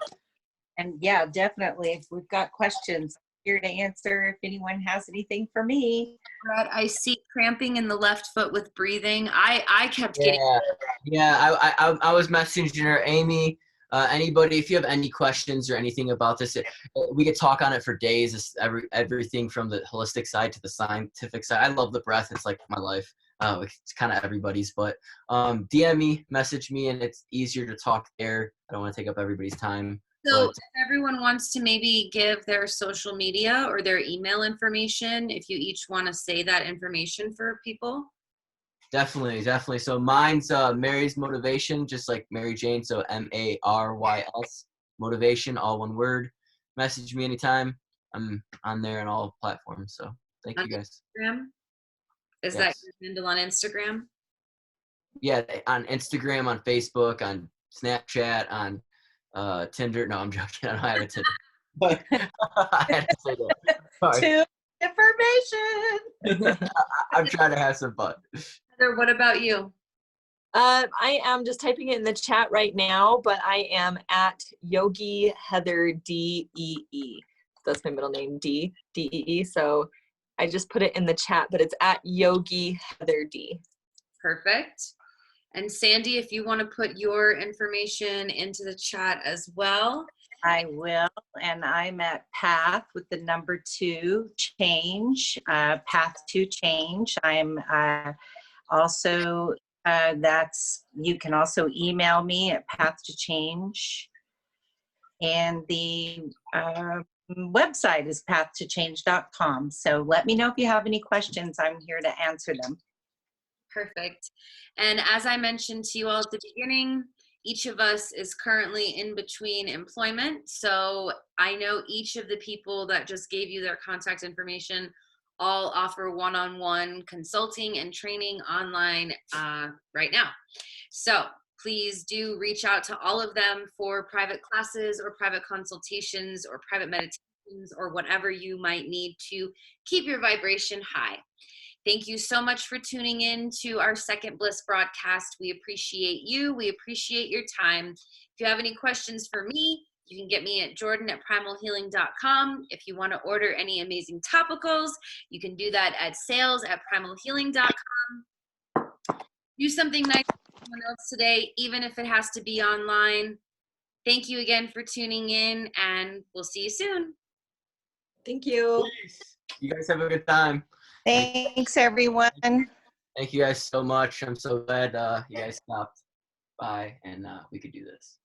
And yeah, definitely, if we've got questions, I'm here to answer if anyone has anything for me. Brett, I see cramping in the left foot with breathing. I kept getting. I was messaging her, Amy. Anybody, if you have any questions or anything about this, we could talk on it for days. It's everything from the holistic side to the scientific side. I love the breath. It's like my life. It's kind of everybody's, but DM me, message me, and it's easier to talk there. I don't want to take up everybody's time. So if everyone wants to maybe give their social media or their email information, if you each want to say that information for people. Definitely. So mine's Mary's Motivation, just like Mary Jane. So MARYS Motivation, all one word. Message me anytime. I'm on there on all platforms. So thank you guys. Instagram? Is that your handle on Instagram? Yeah, on Instagram, on Facebook, on Snapchat, on Tinder. No, I'm joking. I don't have a Tinder. But I had to say that. Sorry. Too information. I'm trying to have some fun. Heather, what about you? I am just typing it in the chat right now, but I am at Yogi Heather DEE. That's my middle name, DEE. So I just put it in the chat, but it's at Yogi Heather D. Perfect. And Sandy, if you want to put your information into the chat as well. I will, and I'm at Path with the number 2 change, Path to Change. I'm also, you can also email me at Path to Change, and the website is pathtochange.com. So let me know if you have any questions. I'm here to answer them. Perfect. And as I mentioned to you all at the beginning, each of us is currently in between employment. So I know each of the people that just gave you their contact information all offer one-on-one consulting and training online right now. So please do reach out to all of them for private classes or private consultations or private meditations or whatever you might need to keep your vibration high. Thank you so much for tuning in to our second Bliss broadcast. We appreciate you. We appreciate your time. If you have any questions for me, you can get me at jordan@primalhealing.com. If you want to order any amazing topicals, you can do that at sales@primalhealing.com. Do something nice for someone else today, even if it has to be online. Thank you again for tuning in, and we'll see you soon. Thank you. You guys have a good time. Thanks, everyone. Thank you guys so much. I'm so glad you guys stopped by and we could do this.